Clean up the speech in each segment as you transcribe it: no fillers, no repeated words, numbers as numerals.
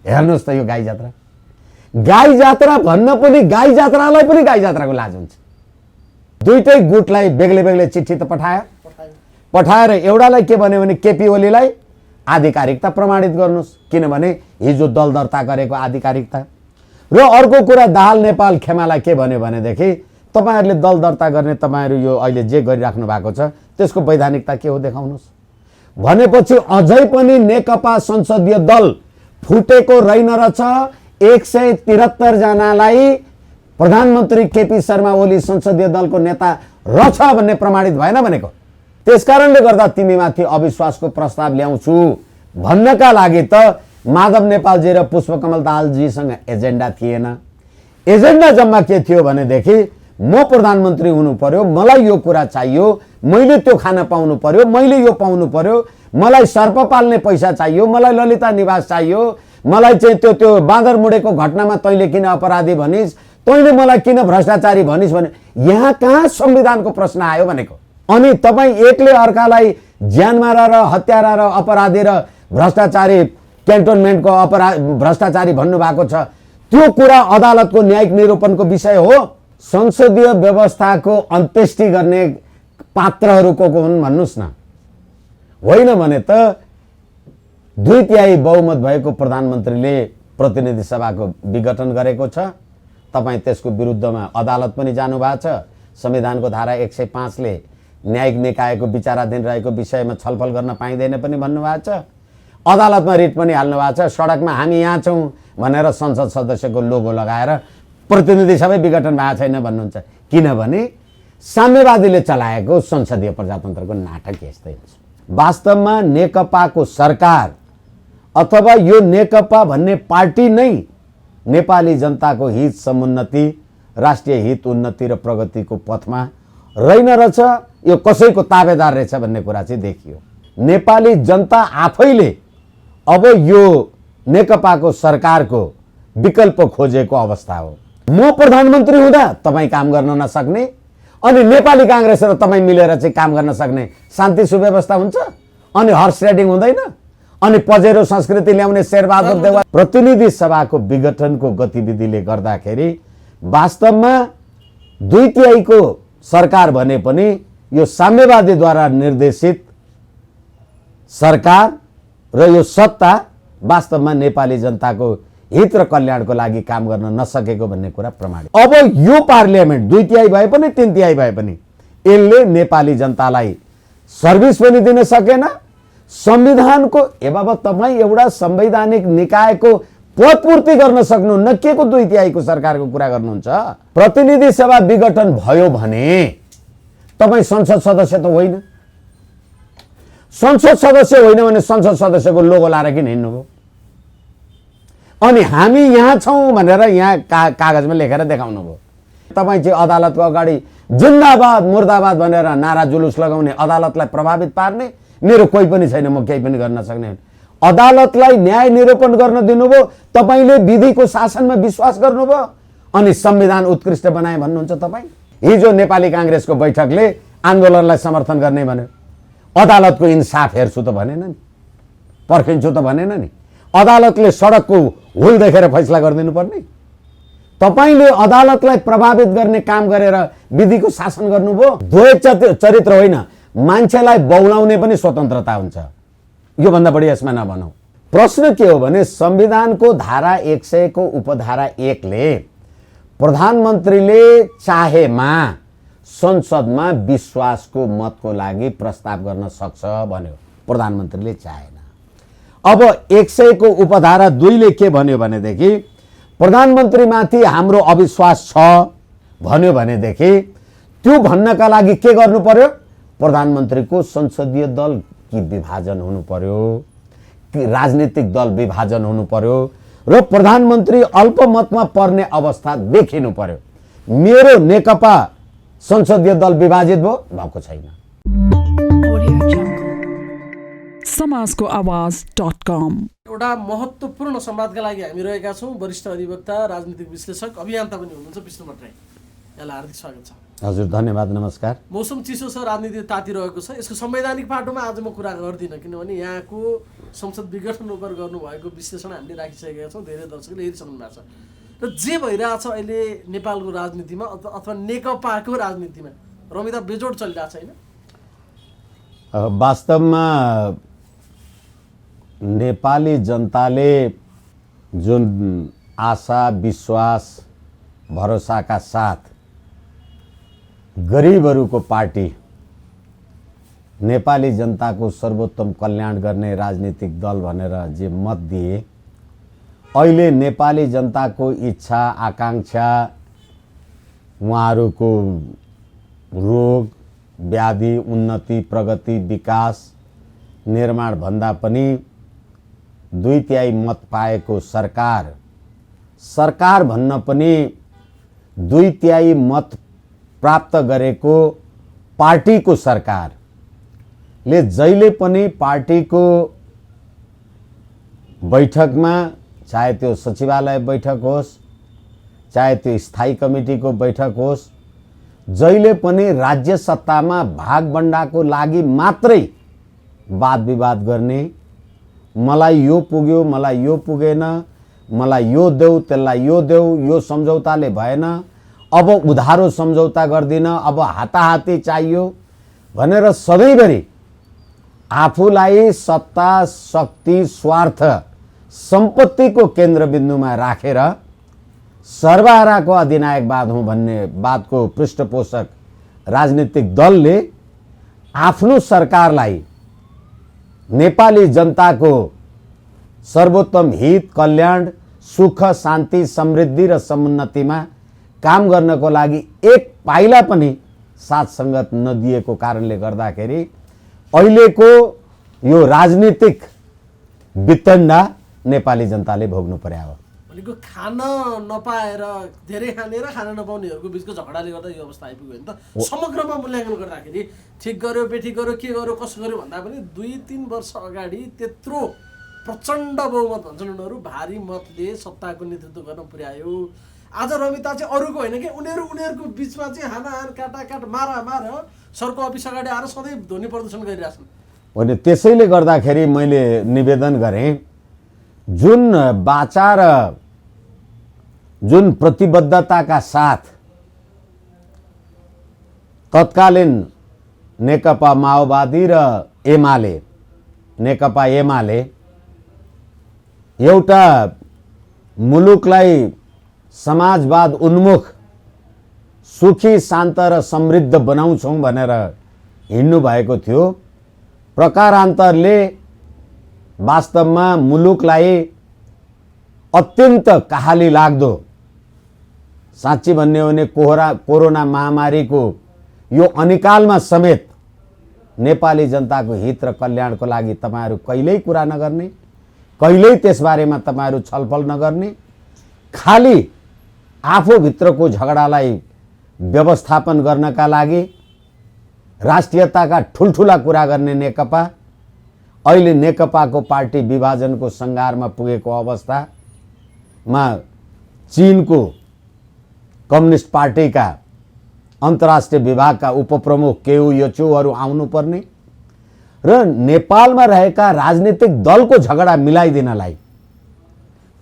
हेर्नुहोस् त यो गाई जात्रा भन्न पनि गाई जात्रालाई पनि गाई जात्राको लाज हुन्छ। दुईटै गुटलाई बेग्लै बेग्लै चिठी त पठाएर एउटालाई के भन्यो भने केपी ओलीलाई आधिकारिकता प्रमाणित गर्नुहोस्, किनभने हिजो दल दर्ता गरेको आधिकारिकता। र अर्को कुरा दाहाल नेपाल खेमालाई के भन्यो भनेदेखि तपाईहरुले दल दर्ता गर्ने तपाईहरु यो अहिले जे गरिराख्नु भएको छ त्यसको वैधानिकता के हो देखाउनुहोस् भनेपछि अझै पनि नेकपा संसदीय दल फुटेको रहेन रहेछ। 173 जनालाई प्रधानमन्त्री केपी शर्मा ओली संसदीय दलको नेता रहेछ भन्ने प्रमाणित भएन भनेको। त्यसकारणले गर्दा तिमीमाथि अविश्वासको प्रस्ताव ल्याउँछु भन्नका लागि त माधव नेपालजी र पुष्पकमल दाहालजीसँग एजेन्डा थिएन। एजेन्डा जम्मा के थियो भनेदेखि म प्रधानमन्त्री हुनु पर्यो, मलाई यो कुरा चाहियो, मैले त्यो खान पाउनु पर्यो, मैले यो पाउनु पर्यो, मलाई सर्प पाल्ने पैसा चाहियो, मलाई ललिता निवास चाहियो, मलाई चाहिँ त्यो बाँदर मुडेको घटनामा तैँले किन अपराधी भनिस्, तैँले मलाई किन भ्रष्टाचारी भनिस् भने यहाँ कहाँ संविधानको प्रश्न आयो भनेको। अनि तपाईँ एकले अर्कालाई ज्यान मारा र हत्यारा र अपराधी र भ्रष्टाचारी क्यान्टोनमेन्टको भ्रष्टाचारी भन्नुभएको छ। त्यो कुरा अदालतको न्यायिक निरूपणको विषय हो। संसदीय व्यवस्थाको अन्त्येष्टि गर्ने पात्रहरू को हुन् भन्नुस् न। होइन भने त 2/3 बहुमत भएको प्रधानमन्त्रीले प्रतिनिधि सभाको विघटन गरेको छ। तपाईँ त्यसको विरुद्धमा अदालत पनि जानु भएको छ। संविधानको धारा 105 ले न्यायिक निकायको विचाराधीन रहेको विषयमा छलफल गर्न पाइँदैन पनि भन्नुभएको छ। अदालतमा रिट पनि हाल्नु भएको छ। सडकमा हामी यहाँ छौँ भनेर संसद सदस्यको लोगो लगाएर प्रतिनिधि सबै विघटन भएको छैन भन्नुहुन्छ। किनभने साम्यवादीले चलाएको संसदीय प्रजातन्त्रको नाटक यस्तै हुन्छ। वास्तवमा नेकपाको सरकार अथवा यो नेकपा भन्ने पार्टी नै नेपाली जनताको हित समुन्नति, राष्ट्रिय हित उन्नति र प्रगतिको पथमा रहेन रहेछ, यो कसैको ताबेदार रहेछ भन्ने कुरा चाहिँ देखियो। नेपाली जनता आफैले अब यो नेकपाको सरकारको विकल्प खोजेको अवस्था हो। म प्रधानमन्त्री हुँदा तपाईँ काम गर्न नसक्ने अनि नेपाली कांग्रेस र तपाईँ मिलेर चाहिँ काम गर्न सक्ने शान्ति सुव्यवस्था हुन्छ अनि हर्स राइडिङ हुँदैन अनि पजेरो संस्कृति ल्याउने शेरबहादुर देउवा प्रतिनिधि सभाको विघटनको गतिविधिले गर्दाखेरि वास्तवमा 2/3 को सरकार भने पनि यो साम्यवादीद्वारा निर्देशित सरकार र यो सत्ता वास्तवमा नेपाली जनताको हित र कल्याणको लागि काम गर्न नसकेको भन्ने कुरा प्रमाणित। अब यो पार्लियामेन्ट 2/3 भए पनि 3/3 भए पनि यसले नेपाली जनतालाई सर्भिस पनि दिन सकेन। संविधानको बाबत तपाईँ एउटा संवैधानिक निकायको पदपूर्ति गर्न सक्नुहुन्न, के को 2/3 को सरकारको कुरा गर्नुहुन्छ। प्रतिनिधि सभा विघटन भयो भने तपाईँ संसद सदस्य त होइन। संसद सदस्य होइन भने संसद सदस्यको लोगो लाएर किन हिँड्नुभयो? अनि हामी यहाँ छौँ भनेर यहाँ कागजमा लेखेर देखाउनु भयो। तपाईँ चाहिँ अदालतको अगाडि जिन्दाबाद मुर्दाबाद भनेर नारा जुलुस लगाउने, अदालतलाई प्रभावित पार्ने, मेरो कोही पनि छैन, म केही पनि गर्न सक्ने, अदालतलाई न्याय निरूपण गर्न दिनुभयो। तपाईले विधिको शासनमा विश्वास गर्नुभयो अनि संविधान उत्कृष्ट बनाए भन्नुहुन्छ तपाईँ। हिजो नेपाली कांग्रेसको बैठकले आन्दोलनलाई समर्थन गर्ने भन्यो। अदालतको इन्साफ हेर्छु त भनेन नि, पर्खिन्छु त भनेन नि। अदालतले सडकको हुल देखेर फैसला गरिदिनु पर्ने। तपाईले अदालतलाई प्रभावित गर्ने काम गरेर विधिको शासन गर्नुभयो। द्वैत चरित्र होइन, मान्छेलाई बौलाउने पनि स्वतन्त्रता हुन्छ। यो भन्दा बढी यसमा नभनौं। प्रश्न के हो भने संविधानको धारा 100 को उपधारा 1 ले प्रधानमन्त्रीले चाहेमा संसदमा विश्वासको मतको लागि प्रस्ताव गर्न सक्छ भन्यो। प्रधानमन्त्रीले चाहेन। अब 100 को उपधारा 2 ले के भन्यो भनेदेखि प्रधानमन्त्रीमाथि हाम्रो अविश्वास छ भन्यो भनेदेखि त्यो भन्नका लागि के गर्नु पर्यो? प्रधानमन्त्रीको संसदीय दल कि विभाजन हुनु पर्यो, कि राजनीतिक दल विभाजन हुनु पर्यो र प्रधानमन्त्री अल्पमतमा पर्ने अवस्था देखिनु पर्यो। मेरो नेकपा संसदीय दल विभाजित भएको छैन। समाजको आवाज.com एउटा महत्त्वपूर्ण संवादका लागि हामी रहेका छौँ। वरिष्ठ अधिवक्ता, राजनीतिक विश्लेषक, अभियन्ता पनि हुनुहुन्छ विष्णु भट्टराई। यहाँलाई हार्दिक स्वागत छ। हजुर धन्यवाद, नमस्कार। मौसम चिसो छ, राजनीति तातिरहेको छ। यसको संवैधानिक पाटोमा आज म कुरा गर्दिनँ, किनभने यहाँको संसद विघटन उप गर्नुभएको विश्लेषण हामीले राखिसकेका छौँ, धेरै दर्शकले हेरिसक्नु भएको छ। र जे भइरहेछ अहिले नेपालको राजनीतिमा अथवा नेकपाको राजनीतिमा रमिता बेजोड चलिरहेको छैन। वास्तवमा नेपाली जनताले जुन आशा, विश्वास, भरोसाका साथ गरिबहरूको पार्टी, नेपाली जनताको सर्वोत्तम कल्याण गर्ने राजनीतिक दल भनेर जे मत दिए, अहिले नेपाली जनताको इच्छा, आकांक्षा, उहाँहरूको रोग, व्याधि, उन्नति, प्रगति, विकास, निर्माण भन्दा पनि 2/3 मत पाएको सरकार भन्न पनि 2/3 मत प्राप्त गरेको पार्टीको सरकारले जहिले पनि पार्टीको बैठकमा, चाहे त्यो सचिवालय बैठक होस्, चाहे त्यो स्थायी कमिटीको बैठक होस्, जहिले पनि राज्य सत्तामा भागबण्डाको लागि मात्रै वाद विवाद गर्ने, मलाई यो पुग्यो, मलाई यो पुगेन, मलाई यो देऊ, त्यसलाई यो देऊ, यो सम्झौताले भएन, अब उधारो सम्झौता गर्दिन, अब हाताहाती चाहियो भनेर सधैँभरि आफूलाई सत्ता, शक्ति, स्वार्थ, सम्पत्तिको केन्द्रबिन्दुमा राखेर सर्वहाराको अधिनायकवाद हुँ भन्ने बातको पृष्ठपोषक राजनीतिक दलले आफ्नो सरकारलाई नेपाली जनताको सर्वोत्तम हित, कल्याण, सुख, शान्ति, समृद्धि र समुन्नतिमा काम गर्नको लागि एक पाइला पनि साथ सङ्गत नदिएको कारणले गर्दाखेरि अहिलेको यो राजनीतिक वितण्डा नेपाली जनताले भोग्नु पर्यो हो। भनेको खान नपाएर धेरै खाने र खान नपाउनेहरूको बिचको झगडाले गर्दा यो अवस्था आइपुग्यो नि त। समग्रमा मूल्याङ्कन गर्दाखेरि ठिक गर्यो, बेठिक गर्यो, के गर्यो, कसो गर्यो भन्दा पनि 2-3 वर्ष अगाडि त्यत्रो प्रचण्ड बहुमत भन्छन् उनीहरू, भारी मतले सत्ताको नेतृत्व गर्न पुर्यायो। आज रमिता चाहिँ अरूको होइन कि उनीहरूको बिचमा चाहिँ हानाहान, काटाकाट, मारामार सरको अफिस अगाडि आएर सधैँ ध्वनि प्रदर्शन गरिरहेछन्। होइन, त्यसैले गर्दाखेरि मैले निवेदन गरेँ, जुन वाचा र जुन प्रतिबद्धताका साथ तत्कालीन नेकपा माओवादी र नेकपा एमाले एउटा मुलुकलाई समाजवाद उन्मुख, सुखी, शान्त र समृद्ध बनाउँछौँ भनेर हिँड्नु भएको थियो, प्रकारान्तरले वास्तवमा मुलुकलाई अत्यन्त कहाली लाग्दो, साँच्ची भन्ने हो भने कोरोना महामारीको यो अनिकालमा समेत नेपाली जनताको हित र कल्याणको लागि तपाईहरू कहिल्यै कुरा नगर्ने, कहिल्यै त्यसबारेमा तपाईहरू छलफल नगर्ने, खाली आफूभित्रको झगडालाई व्यवस्थापन गर्नका लागि राष्ट्रियताका ठुल्ठुला कुरा गर्ने नेकपा अहिले नेकपाको पार्टी विभाजनको सङ्घारमा पुगेको अवस्थामा चीनको कम्युनिस्ट पार्टीका अन्तर्राष्ट्रिय विभागका उपप्रमुख केयु योचुहरू आउनुपर्ने र नेपालमा रहेका राजनीतिक दलको झगडा मिलाइदिनलाई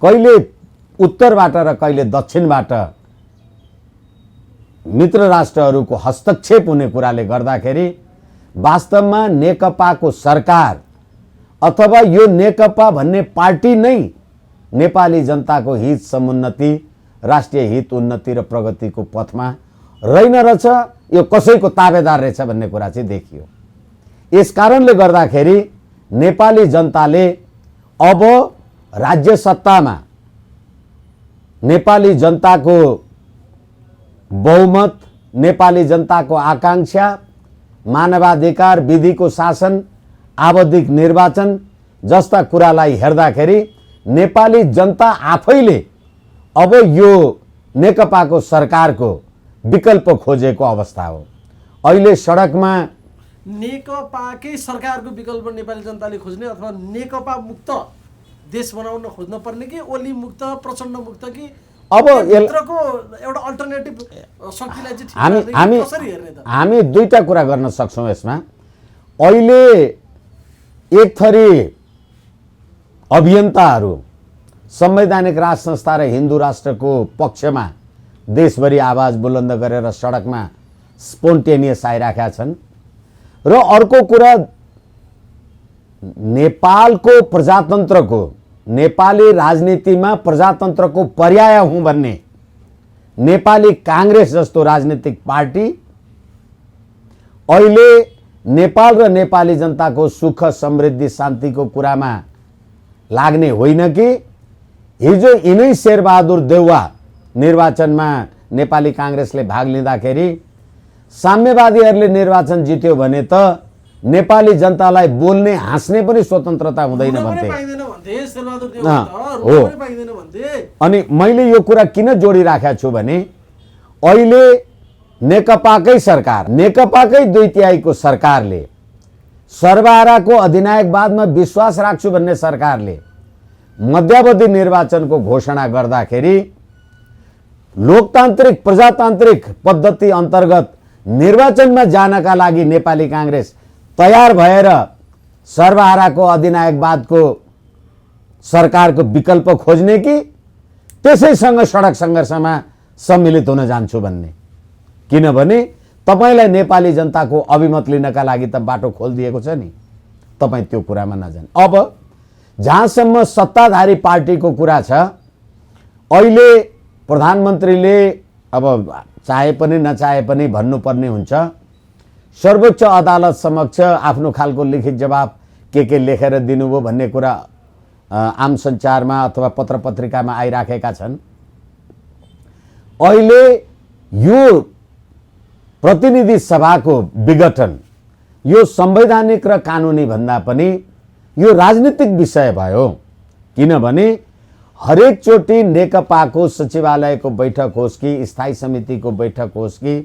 कहिले उत्तरबाट र कहिले दक्षिणबाट मित्र राष्ट्रहरूको हस्तक्षेप हुने कुराले गर्दाखेरि वास्तवमा नेकपाको सरकार अथवा यो नेकपा भन्ने पार्टी नै नेपाली जनताको हित, समुन्नति, राष्ट्रिय हित, उन्नति र प्रगतिको पथमा रहेन रहेछ, यो कसैको ताबेदार रहेछ भन्ने कुरा चाहिँ देखियो। यस कारणले गर्दाखेरि नेपाली जनताले अब राज्य सत्तामा नेपाली जनताको बहुमत, नेपाली जनताको आकांक्षा, मानवाधिकार, विधिको शासन, आवधिक निर्वाचन जस्ता कुरालाई हेर्दाखेरि नेपाली जनता आफैले अब यो नेकपाको सरकारको विकल्प खोजेको अवस्था हो। अहिले सडकमा नेकपाकै सरकारको विकल्प नेपाली जनताले खोज्ने अथवा नेकपा मुक्त देश बनाउन खोज्न पर्ने कि ओली मुक्त, प्रचण्ड मुक्त कि अब भित्रको एउटा अल्टरनेटिभ शक्तिलाई चाहिँ हामी कसरी हेर्ने त? हामी दुईटा कुरा गर्न सक्छौँ यसमा। अहिले एक थरी अभियन्ताहरू संवैधानिक राज संस्था र हिन्दू राष्ट्रको पक्षमा देशभरि आवाज बुलन्द गरेर सडकमा स्पोन्टेनियस आइराखेका छन्। र अर्को कुरा, नेपालको प्रजातन्त्रको, नेपाली राजनीतिमा प्रजातन्त्रको पर्याय हुँ भन्ने नेपाली काङ्ग्रेस जस्तो राजनीतिक पार्टी अहिले नेपाल र नेपाली जनताको सुख समृद्धि शान्तिको कुरामा लाग्ने होइन कि हिजो यिनै शेरबहादुर देउवा निर्वाचनमा नेपाली काङ्ग्रेसले भाग लिँदाखेरि साम्यवादीहरूले निर्वाचन जित्यो भने त नेपाली जनतालाई बोल्ने हाँस्ने पनि स्वतन्त्रता हुँदैन भन्थे। अनि मैले यो कुरा किन जोडिराखेको छु भने अहिले नेकपाकै सरकार, नेकपाकै 2/3 सरकारले, सर्वहाराको अधिनायकवादमा विश्वास राख्छु भन्ने सरकारले मध्यावधि निर्वाचनको घोषणा गर्दाखेरि लोकतान्त्रिक प्रजातान्त्रिक पद्धति अन्तर्गत निर्वाचनमा जानका लागि नेपाली काङ्ग्रेस तयार भएर सर्वहाराको अधिनायकवादको सरकारको विकल्प खोज्ने कि त्यसैसँग सडक सङ्घर्षमा सम्मिलित हुन जान्छु भन्ने। किनभने तपाईलाई नेपाली जनताको अभिमत लिनका लागि त बाटो खोलिदिएको छ नि, तपाईँ त्यो कुरामा नजानु। अब जहाँसम्म सत्ताधारी पार्टीको कुरा छ, अहिले प्रधानमन्त्रीले अब चाहे पनि नचाहे पनि भन्नुपर्ने हुन्छ, सर्वोच्च अदालत समक्ष आफ्नो खालको लिखित जवाब के लेखेर दिनुभयो भन्ने कुरा आम सञ्चारमा अथवा पत्र पत्रिकामा आइराखेका छन्। अहिले यो प्रतिनिधि सभाको विघटन यो संवैधानिक र कानुनी भन्दा पनि यो राजनीतिक विषय भयो। किनभने हरेक चोटि नेकपाको सचिवालयको बैठक होस् कि स्थायी समितिको बैठक होस् कि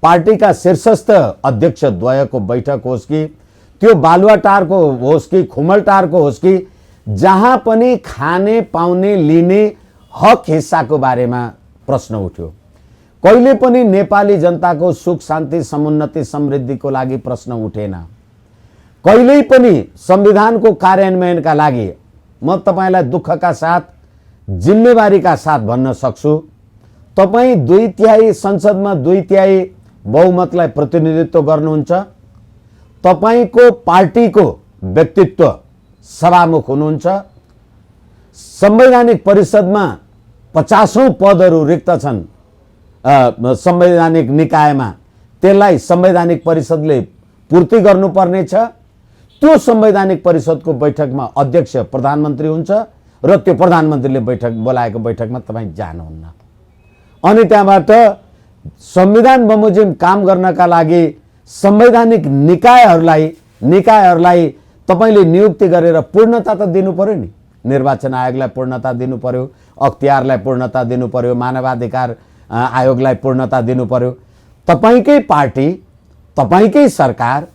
पार्टीका शीर्षस्थ अध्यक्ष द्वयको बैठक होस् कि त्यो बालुवाटारको होस् कि खुमलटारको होस् कि जहाँ पनि खाने पाउने लिने हक हिस्साको बारेमा प्रश्न उठ्यो। कहिले पनि नेपाली जनताको सुख शान्ति समुन्नति समृद्धिको लागि प्रश्न उठेन। कहिल्यै पनि संविधानको कार्यान्वयनका लागि म तपाईलाई दुःखका साथ जिम्मेवारीका साथ भन्न सक्छु, तपाईँ 2/3 संसदमा 2/3 बहुमतलाई प्रतिनिधित्व गर्नुहुन्छ, तपाईको पार्टीको व्यक्तित्व सभामुख हुनुहुन्छ, संवैधानिक परिषदमा 50औं पदहरू रिक्त छन् संवैधानिक निकायमा, त्यसलाई संवैधानिक परिषदले पूर्ति गर्नुपर्ने छ। त्यो संवैधानिक परिषदको बैठकमा अध्यक्ष प्रधानमन्त्री हुन्छ र त्यो प्रधानमन्त्रीले बैठक बोलाएको बैठकमा तपाईँ जानुहुन्न। अनि त्यहाँबाट संविधान बमोजिम काम गर्नका लागि संवैधानिक निकायहरूलाई तपाईले नियुक्ति गरेर पूर्णता त दिनु पर्यो नि। निर्वाचन आयोगलाई पूर्णता दिनु पर्यो, अख्तियारलाई पूर्णता दिनु पर्यो, मानवाधिकार आयोगलाई पूर्णता दिनु पर्यो। तपाईकै पार्टी, तपाईकै सरकार,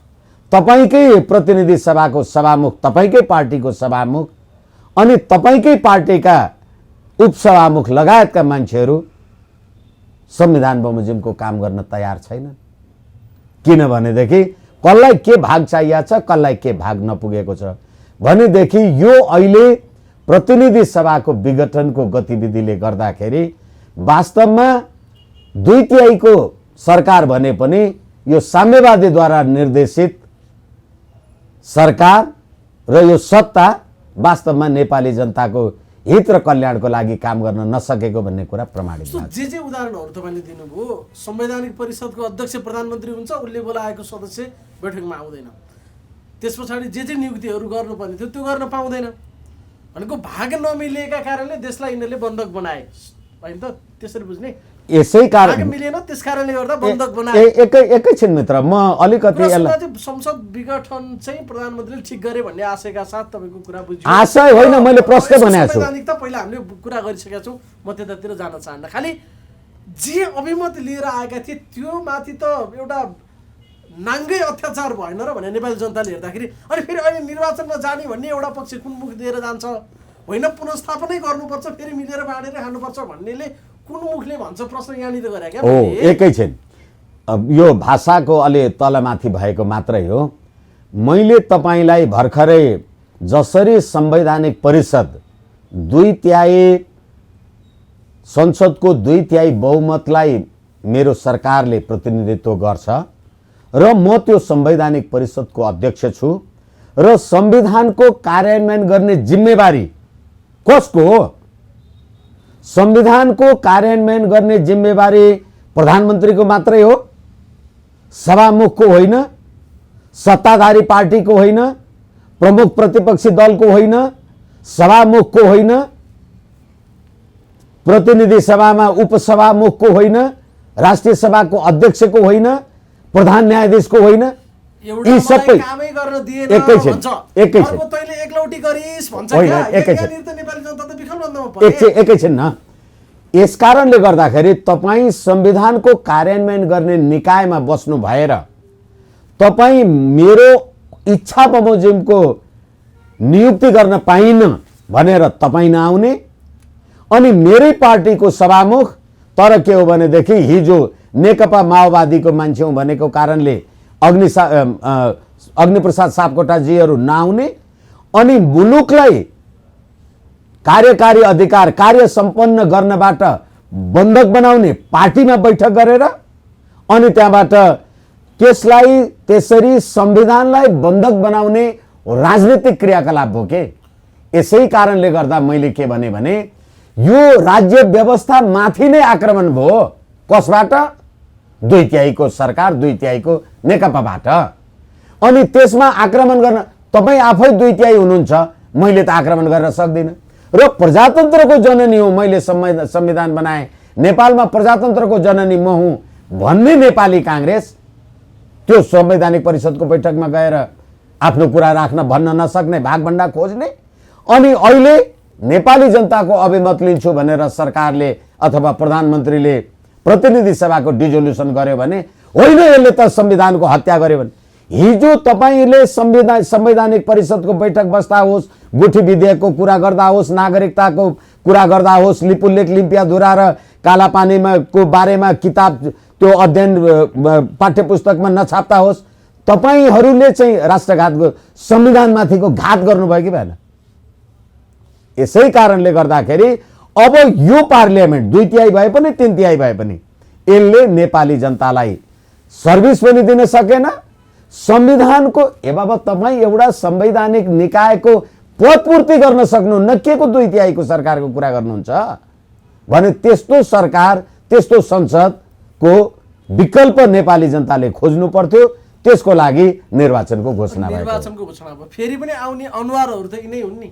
तपाईकै प्रतिनिधि सभाको सभामुख, तपाईकै पार्टीको सभामुख अनि तपाईकै पार्टीका उपसभामुख लगायतका मान्छेहरू संविधान बमोजिमको काम गर्न तयार छैनन्। किनभनेदेखि कसलाई के भाग चाहिएको छ, कसलाई के भाग नपुगेको छ भनेदेखि यो अहिले प्रतिनिधि सभाको विघटनको गतिविधिले गर्दाखेरि वास्तवमा 2/3 सरकार भने पनि यो साम्यवादीद्वारा निर्देशित सरकार र यो सत्ता वास्तवमा नेपाली जनताको हित र कल्याणको लागि काम गर्न नसकेको भन्ने कुरा प्रमाणित छ। जे उदाहरणहरू तपाईले दिनुभयो, संवैधानिक परिषदको अध्यक्ष प्रधानमन्त्री हुन्छ, उसले बोलाएको सदस्य बैठकमा आउँदैन, त्यस पछाडि जे नियुक्तिहरू गर्नुपर्ने थियो त्यो गर्न पाउँदैन भनेको भाग नमिलेका कारणले देशलाई यिनीहरूले बन्धक बनाए हैन त, त्यसरी बुझ्ने। यसै कारण भाग मिलेन, त्यस कारणले गर्दा बन्धक बनाए। एकैछिन मित्र, म अलिकति संसद विघटन चाहिँ प्रधानमन्त्रीले ठीक गरे भन्ने आशयका साथ तपाईको कुरा बुझ्यो। आशय होइन, मैले प्रश्न भनेको छु। संवैधानिक त पहिला हामीले कुरा गरिसकेका छौँ, म त्यतातिर जान चाहन्न। खालि जे अभिमत लिएर आएका थिए त्यो माथि त एउटा नाङ्गै अत्याचार भएन र भने नेपाली जनताले हेर्दाखेरि। अनि फेरि अहिले निर्वाचनमा जाने भन्ने एउटा पक्ष कुन मुख दिएर जान्छ होइन पुनर्स्थापनै गर्नुपर्छ, फेरि मिलेर बाँडेर खानुपर्छ भन्नेले कुन मुखले भन्छ प्रश्न यहाँनिर गरे क्या? एकैछिन, यो भाषाको अलि तलमाथि भएको मात्रै हो। मैले तपाईँलाई भर्खरै जसरी संवैधानिक परिषद 2/3 संसदको 2/3 बहुमतलाई मेरो सरकारले प्रतिनिधित्व गर्छ र म त्यो संवैधानिक परिषदको अध्यक्ष छु र संविधानको कार्यान्वयन गर्ने जिम्मेवारी कसको हो? संविधानको कार्यान्वयन गर्ने जिम्मेवारी प्रधानमन्त्रीको मात्रै हो, सभामुखको होइन, सत्ताधारी पार्टीको होइन, प्रमुख प्रतिपक्षी दलको होइन, सभामुखको होइन, प्रतिनिधि सभामा उपसभामुखको होइन, राष्ट्रिय सभाको अध्यक्षको होइन, प्रधान न्यायाधीशको होइन। यी सबै एकैछिन न। यस कारणले गर्दाखेरि तपाईँ संविधानको कार्यान्वयन गर्ने निकायमा बस्नु भएर तपाईँ मेरो इच्छा बमोजिमको नियुक्ति गर्न पाइन भनेर तपाईँ नआउने, अनि मेरै पार्टीको सभामुख तर के हो भनेदेखि हिजो नेकपा माओवादीको मान्छे हुँ भनेको कारणले अग्निप्रसाद सापकोटाजीहरू नआउने, अनि मुलुकलाई कार्यकारी अधिकार कार्य सम्पन्न गर्नबाट बन्धक बनाउने पार्टीमा बैठक गरेर अनि त्यहाँबाट त्यसलाई त्यसरी संविधानलाई बन्धक बनाउने राजनीतिक क्रियाकलाप हो के। यसै कारणले गर्दा मैले के भने यो राज्य व्यवस्था माथि नै आक्रमण भयो। कसबाट? 2/3 सरकार, 2/3 नेकपाबाट। अनि त्यसमा आक्रमण गर्न तपाईँ आफै 2/3 हुनुहुन्छ, मैले त आक्रमण गर्न सक्दिनँ। र प्रजातन्त्रको जननी हो, मैले संविधान बनाएँ, नेपालमा प्रजातन्त्रको जननी म हुँ भन्ने नेपाली काङ्ग्रेस त्यो संवैधानिक परिषदको बैठकमा गएर आफ्नो कुरा राख्न भन्न नसक्ने, भागभण्डा खोज्ने, अनि अहिले नेपाली जनताको अभिमत लिन्छु भनेर सरकारले अथवा प्रधानमन्त्रीले प्रतिनिधि सभाको डिजोल्युसन गर्यो भने होइन, यसले त संविधानको हत्या गर्यो भने। हिजो तपाईँले संवैधानिक परिषदको बैठक बस्दा होस्, गुठी विधेयकको कुरा गर्दा होस्, नागरिकताको कुरा गर्दा होस्, लिपुलेख लिम्पियाधुरा र कालापानीमा को बारेमा किताब त्यो अध्ययन पाठ्यपुस्तकमा नछाप्दा होस्, तपाईँहरूले चाहिँ राष्ट्रघातको संविधानमाथिको घात गर्नुभयो कि भएन? यसै कारणले गर्दाखेरि अब यो पार्लियामेन्ट 2/3 भए पनि 3/3 भए पनि यसले नेपाली जनतालाई सर्भिस पनि दिन सकेन। संविधानको बाबा तपाईँ एउटा संवैधानिक निकायको पदपूर्ति गर्न सक्नुहुन्न, के को 2/3 सरकारको कुरा गर्नुहुन्छ भने त्यस्तो सरकार, त्यस्तो संसदको विकल्प नेपाली जनताले खोज्नु पर्थ्यो। त्यसको लागि निर्वाचनको घोषणा भयो। फेरि पनि आउने अनुहारहरू त यिनै हुन् नि।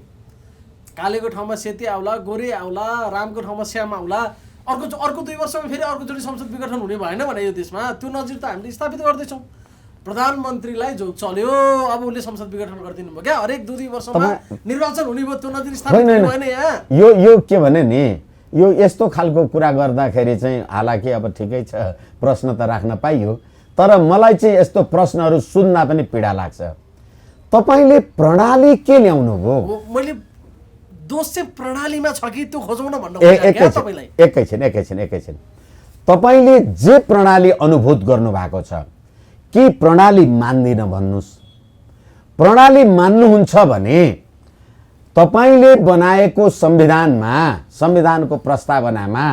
कालेको ठाउँमा सेती आउला, गोरे आउला, रामको ठाउँमा श्याम आउला। अर्को 2 वर्षमा फेरि अर्कोचोटि संसद विघटन हुने भएन भने यो देशमा त्यो नजिर त हामीले स्थापित गर्दैछौँ। प्रधानमन्त्रीलाई जो चल्यो अब उसले संसद विघटन गरिदिनु भयो क्या। हरेक 2 वर्षमा निर्वाचन हुने भयो, त्यो नजिर स्थापित भएन यहाँ। यो के भने नि, यो यस्तो खालको कुरा गर्दाखेरि चाहिँ हालाकि अब ठिकै छ, प्रश्न त राख्न पाइयो, तर मलाई चाहिँ यस्तो प्रश्नहरू सुन्दा पनि पीडा लाग्छ। तपाईँले प्रणाली के ल्याउनु भयो? मैले दोष चाहिँ प्रणालीमा छ कि त्यो खोजौँ न भन्नु खोजेको तपाईलाई। एकैछिन तपाईँले जे प्रणाली अनुभूत गर्नु भएको छ कि प्रणाली मान्दिन भन्नुस्। प्रणाली मान्नुहुन्छ भने तपाईँले बनाएको संविधानमा, संविधानको प्रस्तावनामा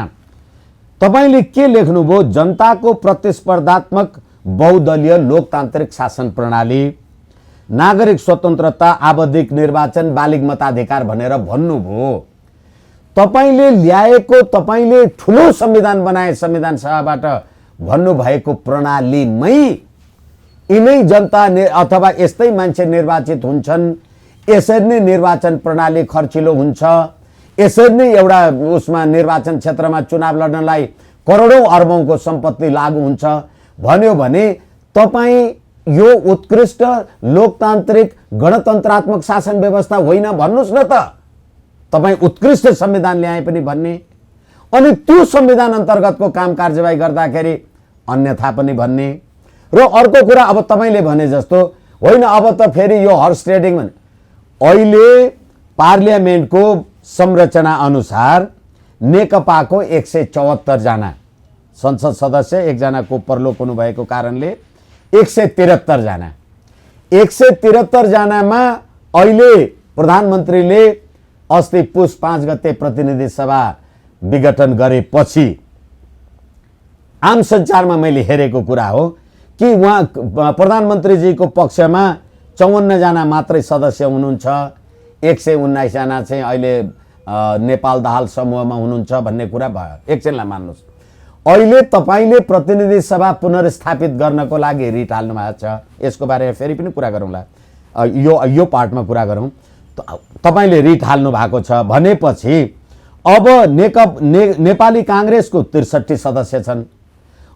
तपाईँले के लेख्नुभयो? जनताको प्रतिस्पर्धात्मक बहुदलीय लोकतान्त्रिक शासन प्रणाली, नागरिक स्वतन्त्रता, आवधिक निर्वाचन, बालिग मताधिकार भनेर भन्नुभयो। तपाईँले ल्याएको, तपाईँले ठुलो संविधान बनाए संविधान सभाबाट भन्नुभएको प्रणालीमै यिनै जनता अथवा यस्तै मान्छे निर्वाचित हुन्छन्, यसरी नै निर्वाचन प्रणाली खर्चिलो हुन्छ, यसरी नै एउटा उसमा निर्वाचन क्षेत्रमा चुनाव लड्नलाई करोडौँ अर्बौंको सम्पत्ति लागू हुन्छ भन्यो भने तपाईँ यो उत्कृष्ट लोकतान्त्रिक गणतन्त्रात्मक शासन व्यवस्था होइन भन्नुस् न त। तपाईँ उत्कृष्ट संविधान ल्याए पनि भन्ने, अनि त्यो संविधान अन्तर्गतको काम कारबाही गर्दाखेरि अन्यथा पनि भन्ने। र अर्को कुरा, अब तपाईँले भने जस्तो होइन अब त फेरि यो हर्स ट्रेडिङ भने अहिले पार्लियामेन्टको संरचना अनुसार नेकपाको 174 जना संसद सदस्य, एकजनाको परलोक हुनुभएको कारणले 173 जना। 173 जनामा अहिले प्रधानमन्त्रीले अस्ति पुस 5 गते प्रतिनिधि सभा विघटन गरेपछि आम सञ्चारमा मैले हेरेको कुरा हो कि उहाँ प्रधानमन्त्रीजीको पक्षमा 54 जना मात्रै सदस्य हुनुहुन्छ, 119 जना चाहिँ अहिले नेपाल दाहाल समूहमा हुनुहुन्छ भन्ने कुरा भयो। एकछिनलाई मान्नुहोस्, अहिले तपाईले प्रतिनिधि सभा पुनर्स्थापित गर्नको लागि रिट हाल्नु भएको छ। यसको बारेमा फेरि पनि कुरा गरौँला, यो पार्टमा कुरा गरौँ। तपाईले रिट हाल्नु भएको छ भनेपछि अब नेपाली काङ्ग्रेसको 63 सदस्य छन्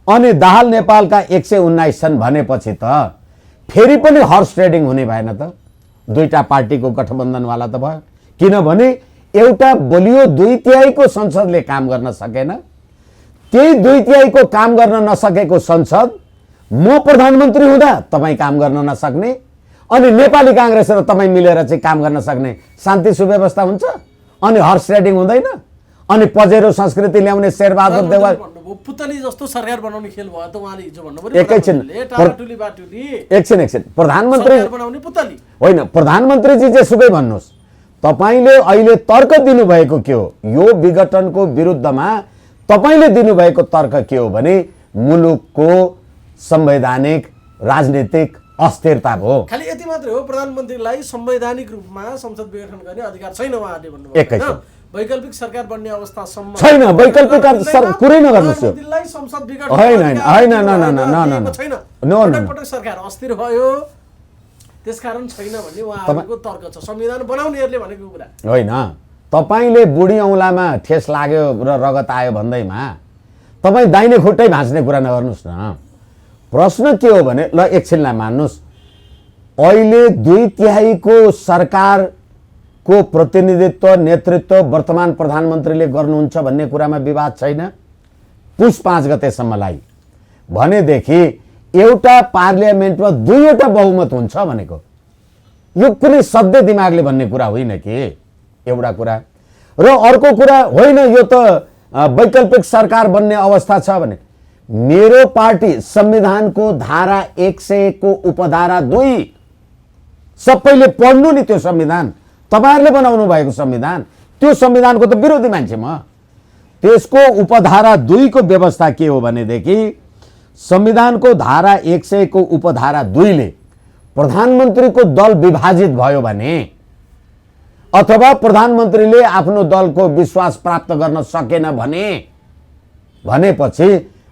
अनि दाहाल नेपालका 119 छन् भनेपछि त फेरि पनि हर्स ट्रेडिङ हुने भएन त? दुईटा पार्टीको गठबन्धनवाला त भयो। किनभने एउटा बलियो 2/3 को संसदले काम गर्न सकेन। त्यही 2/3 को काम गर्न नसकेको संसद म प्रधानमन्त्री हुँदा तपाईँ काम गर्न नसक्ने अनि नेपाली काङ्ग्रेस र तपाईँ मिलेर चाहिँ काम गर्न सक्ने शान्ति सुव्यवस्था हुन्छ? अनि हर्स ट्रेडिङ हुँदैन? अनि पजेरो संस्कृति ल्याउने शेरबहादुर देउवा पुतली जस्तो सरकार बनाउने खेल भयो त। उहाँले हिजो भन्नुभयो एकछिन प्रधानमन्त्री बनाउने पुतली होइन, प्रधानमन्त्रीजी जेसुकै भन्नुहोस्, तपाईले अहिले तर्क दिनुभएको के हो? यो विघटनको विरुद्धमा तपाईले दिनुभएको तर्क के हो भने मुलुकको संवैधानिक राजनीतिक अस्थिरता भयो। खालि यति मात्रै हो, प्रधानमन्त्रीलाई संवैधानिक रूपमा संसद विघटन गर्ने अधिकार छैन उहाँले भन्नुभयो। एकैछिन, वैकल्पिक सरकार बन्ने अवस्थासम्म छैन। वैकल्पिक कुरै नगर्नुहोस् यो। संसद विघटन होइन छैन। नो पटक सरकार अस्थिर भयो त्यसकारण छैन भन्ने उहाँहरूको तर्क छ। संविधान बनाउनेहरूले भनेको कुरा होइन। तपाईले बुढी औँलामा ठेस लाग्यो र रगत आयो भन्दैमा तपाईँ दाहिने खुट्टै भाँच्ने कुरा नगर्नुहोस् न। प्रश्न के हो भने ल एकछिनलाई मान्नुहोस्, अहिले 2/3 को सरकारको प्रतिनिधित्व नेतृत्व वर्तमान प्रधानमन्त्रीले गर्नुहुन्छ भन्ने कुरामा विवाद छैन। पुस 5 गतेसम्मलाई भनेदेखि एउटा पार्लियामेन्टमा 2वटा बहुमत हुन्छ भनेको यो कुनै सधैँ दिमागले भन्ने कुरा होइन कि? एउटा कुरा र अर्को कुरा होइन यो त वैकल्पिक सरकार बन्ने अवस्था छ भने मेरो पार्टी संविधानको धारा 100 को उपधारा 2 सबैले पढ्नु नि। त्यो संविधान तपाईहरुले बनाउनु भएको संविधान, त्यो संविधानको त विरोधी मान्छे म। त्यसको उपधारा 2 को व्यवस्था के हो भनेदेखि संविधानको धारा 100 को उपधारा 2 ले प्रधानमन्त्रीको दल विभाजित भयो भने अथवा प्रधानमन्त्रीले आफ्नो दलको विश्वास प्राप्त गर्न सकेन भनेपछि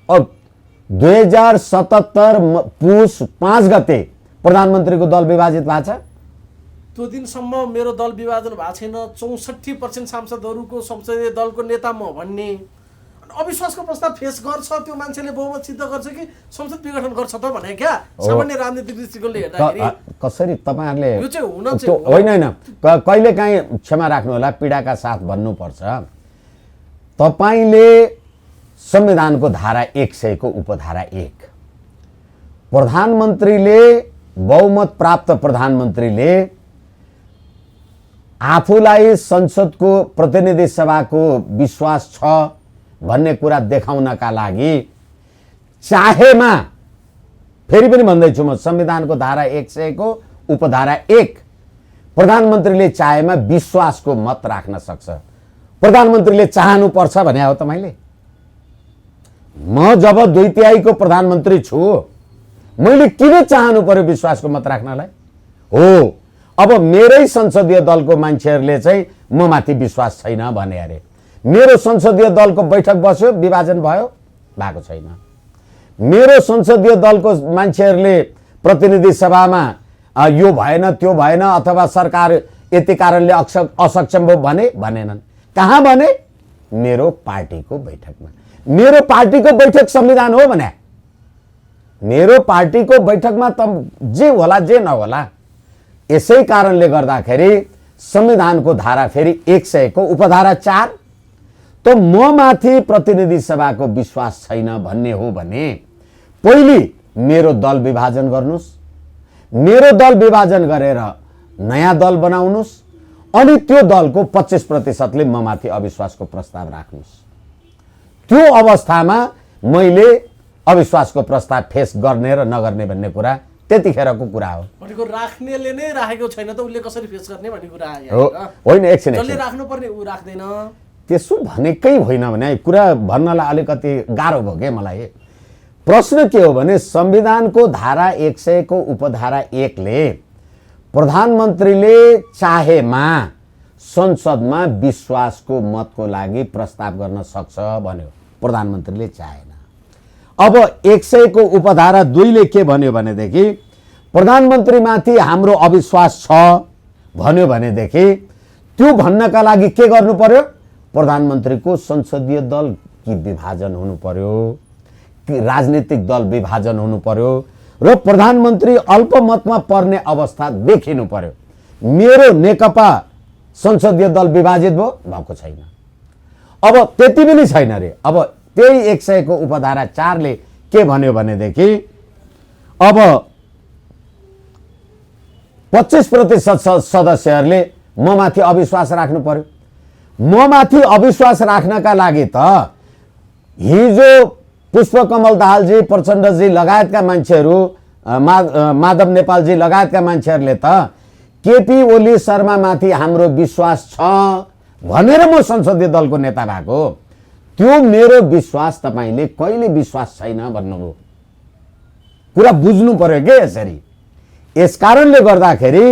अब 2077 पुस 5 गते प्रधानमन्त्रीको दल विभाजित भएको छ। त्यो दिनसम्म मेरो दल विभाजन भएको छैन। 64% सांसदहरूको संसदीय दलको नेता म भन्ने अविश्वासको प्रस्ताव फेस गर्छ, त्यो मान्छेले बहुमत सिद्ध गर्छ कि संसद विघटन गर्छ त भने क्या सामान्य राजनीतिक दृष्टिकोणले हेर्दाखेरि कसरी तपाईहरुले यो चाहिँ हुन चाहिँ होइन कहिलेकाहीँ क्षमा राख्नु होला, पीडाका साथ भन्नुपर्छ। तपाईले संविधानको धारा 100 को उपधारा 1 प्रधानमन्त्रीले बहुमत प्राप्त प्रधानमन्त्रीले आफूलाई संसदको प्रतिनिधि सभाको विश्वास छ भन्ने कुरा देखाउनका लागि चाहेमा, फेरि पनि भन्दैछु म, संविधानको धारा 100 को उपधारा 1 प्रधानमन्त्रीले चाहेमा विश्वासको मत राख्न सक्छ। प्रधानमन्त्रीले चाहनु पर्छ भने हो तपाईले? म जब 2/3 को प्रधानमन्त्री छु मैले किन चाहनु पर्यो विश्वासको मत राख्नलाई? हो, अब मेरै संसदीय दलको मान्छेहरूले चाहिँ म माथि विश्वास छैन भने अरे मेरो संसदीय दलको बैठक बस्यो, विभाजन भयो? भएको छैन। मेरो संसदीय दलको मान्छेहरूले प्रतिनिधि सभामा यो भएन त्यो भएन अथवा सरकार यति कारणले असक्षम भयो भनेनन्। कहाँ भने? मेरो पार्टीको बैठकमा। मेरो पार्टीको बैठक संविधान हो भने मेरो पार्टीको बैठकमा त जे होला जे नहोला। यसै कारणले गर्दाखेरि संविधानको धारा फेरि 100 को उपधारा 4 त म माथि प्रतिनिधि सभाको विश्वास छैन भन्ने हो भने पहिले मेरो दल विभाजन गर्नुस्, मेरो दल विभाजन गरेर नयाँ दल बनाउनुस्, अनि त्यो दलको 25%ले ममाथि अविश्वासको प्रस्ताव राख्नुस्। त्यो अवस्थामा मैले अविश्वासको प्रस्ताव फेस गर्ने र नगर्ने भन्ने कुरा त्यतिखेरको कुरा हो। भनेको राख्नेले नै राखेको छैन त उसले कसरी फेस गर्ने भन्ने कुरा हो होइन, एकछिन जसले राख्नुपर्ने ऊ राख्दैन। त्यसो भनेकै होइन भने कुरा भन्नलाई अलिकति गाह्रो भयो के मलाई। प्रश्न के हो भने संविधानको धारा 100 को उपधारा 1 ले प्रधानमन्त्रीले चाहेमा संसदमा विश्वासको मतको लागि प्रस्ताव गर्न सक्छ भन्यो, प्रधानमन्त्रीले चाहेन। अब 100 को उपधारा 2 ले के भन्यो भनेदेखि प्रधानमन्त्रीमाथि हाम्रो अविश्वास छ भन्यो भनेदेखि त्यो भन्नका लागि के गर्नु पर्यो? प्रधानमन्त्रीको संसदीय दल कि विभाजन हुनु पर्यो, कि राजनीतिक दल विभाजन हुनु पर्यो र प्रधानमन्त्री अल्पमतमा पर्ने अवस्था देखिनु पर्यो। मेरो नेकपा संसदीय दल विभाजित भएको छैन। अब त्यति पनि छैन रे। अब त्यही 100 को उपधारा 4 ले के भन्यो भनेदेखि अब 25% सदस्यहरूले ममाथि अविश्वास राख्नु पर्यो। ममाथि अविश्वास राख्नका लागि त हिजो पुष्पकमल दाहालजी, प्रचण्डजी लगायतका मान्छेहरू, माधव नेपालजी लगायतका मान्छेहरूले त केपी ओली शर्मामाथि हाम्रो विश्वास छ भनेर म संसदीय दलको नेता भएको। त्यो मेरो विश्वास तपाईले कहिले विश्वास छैन भन्नुभयो। कुरा बुझ्नु पर्यो के यसरी। यसकारणले गर्दाखेरि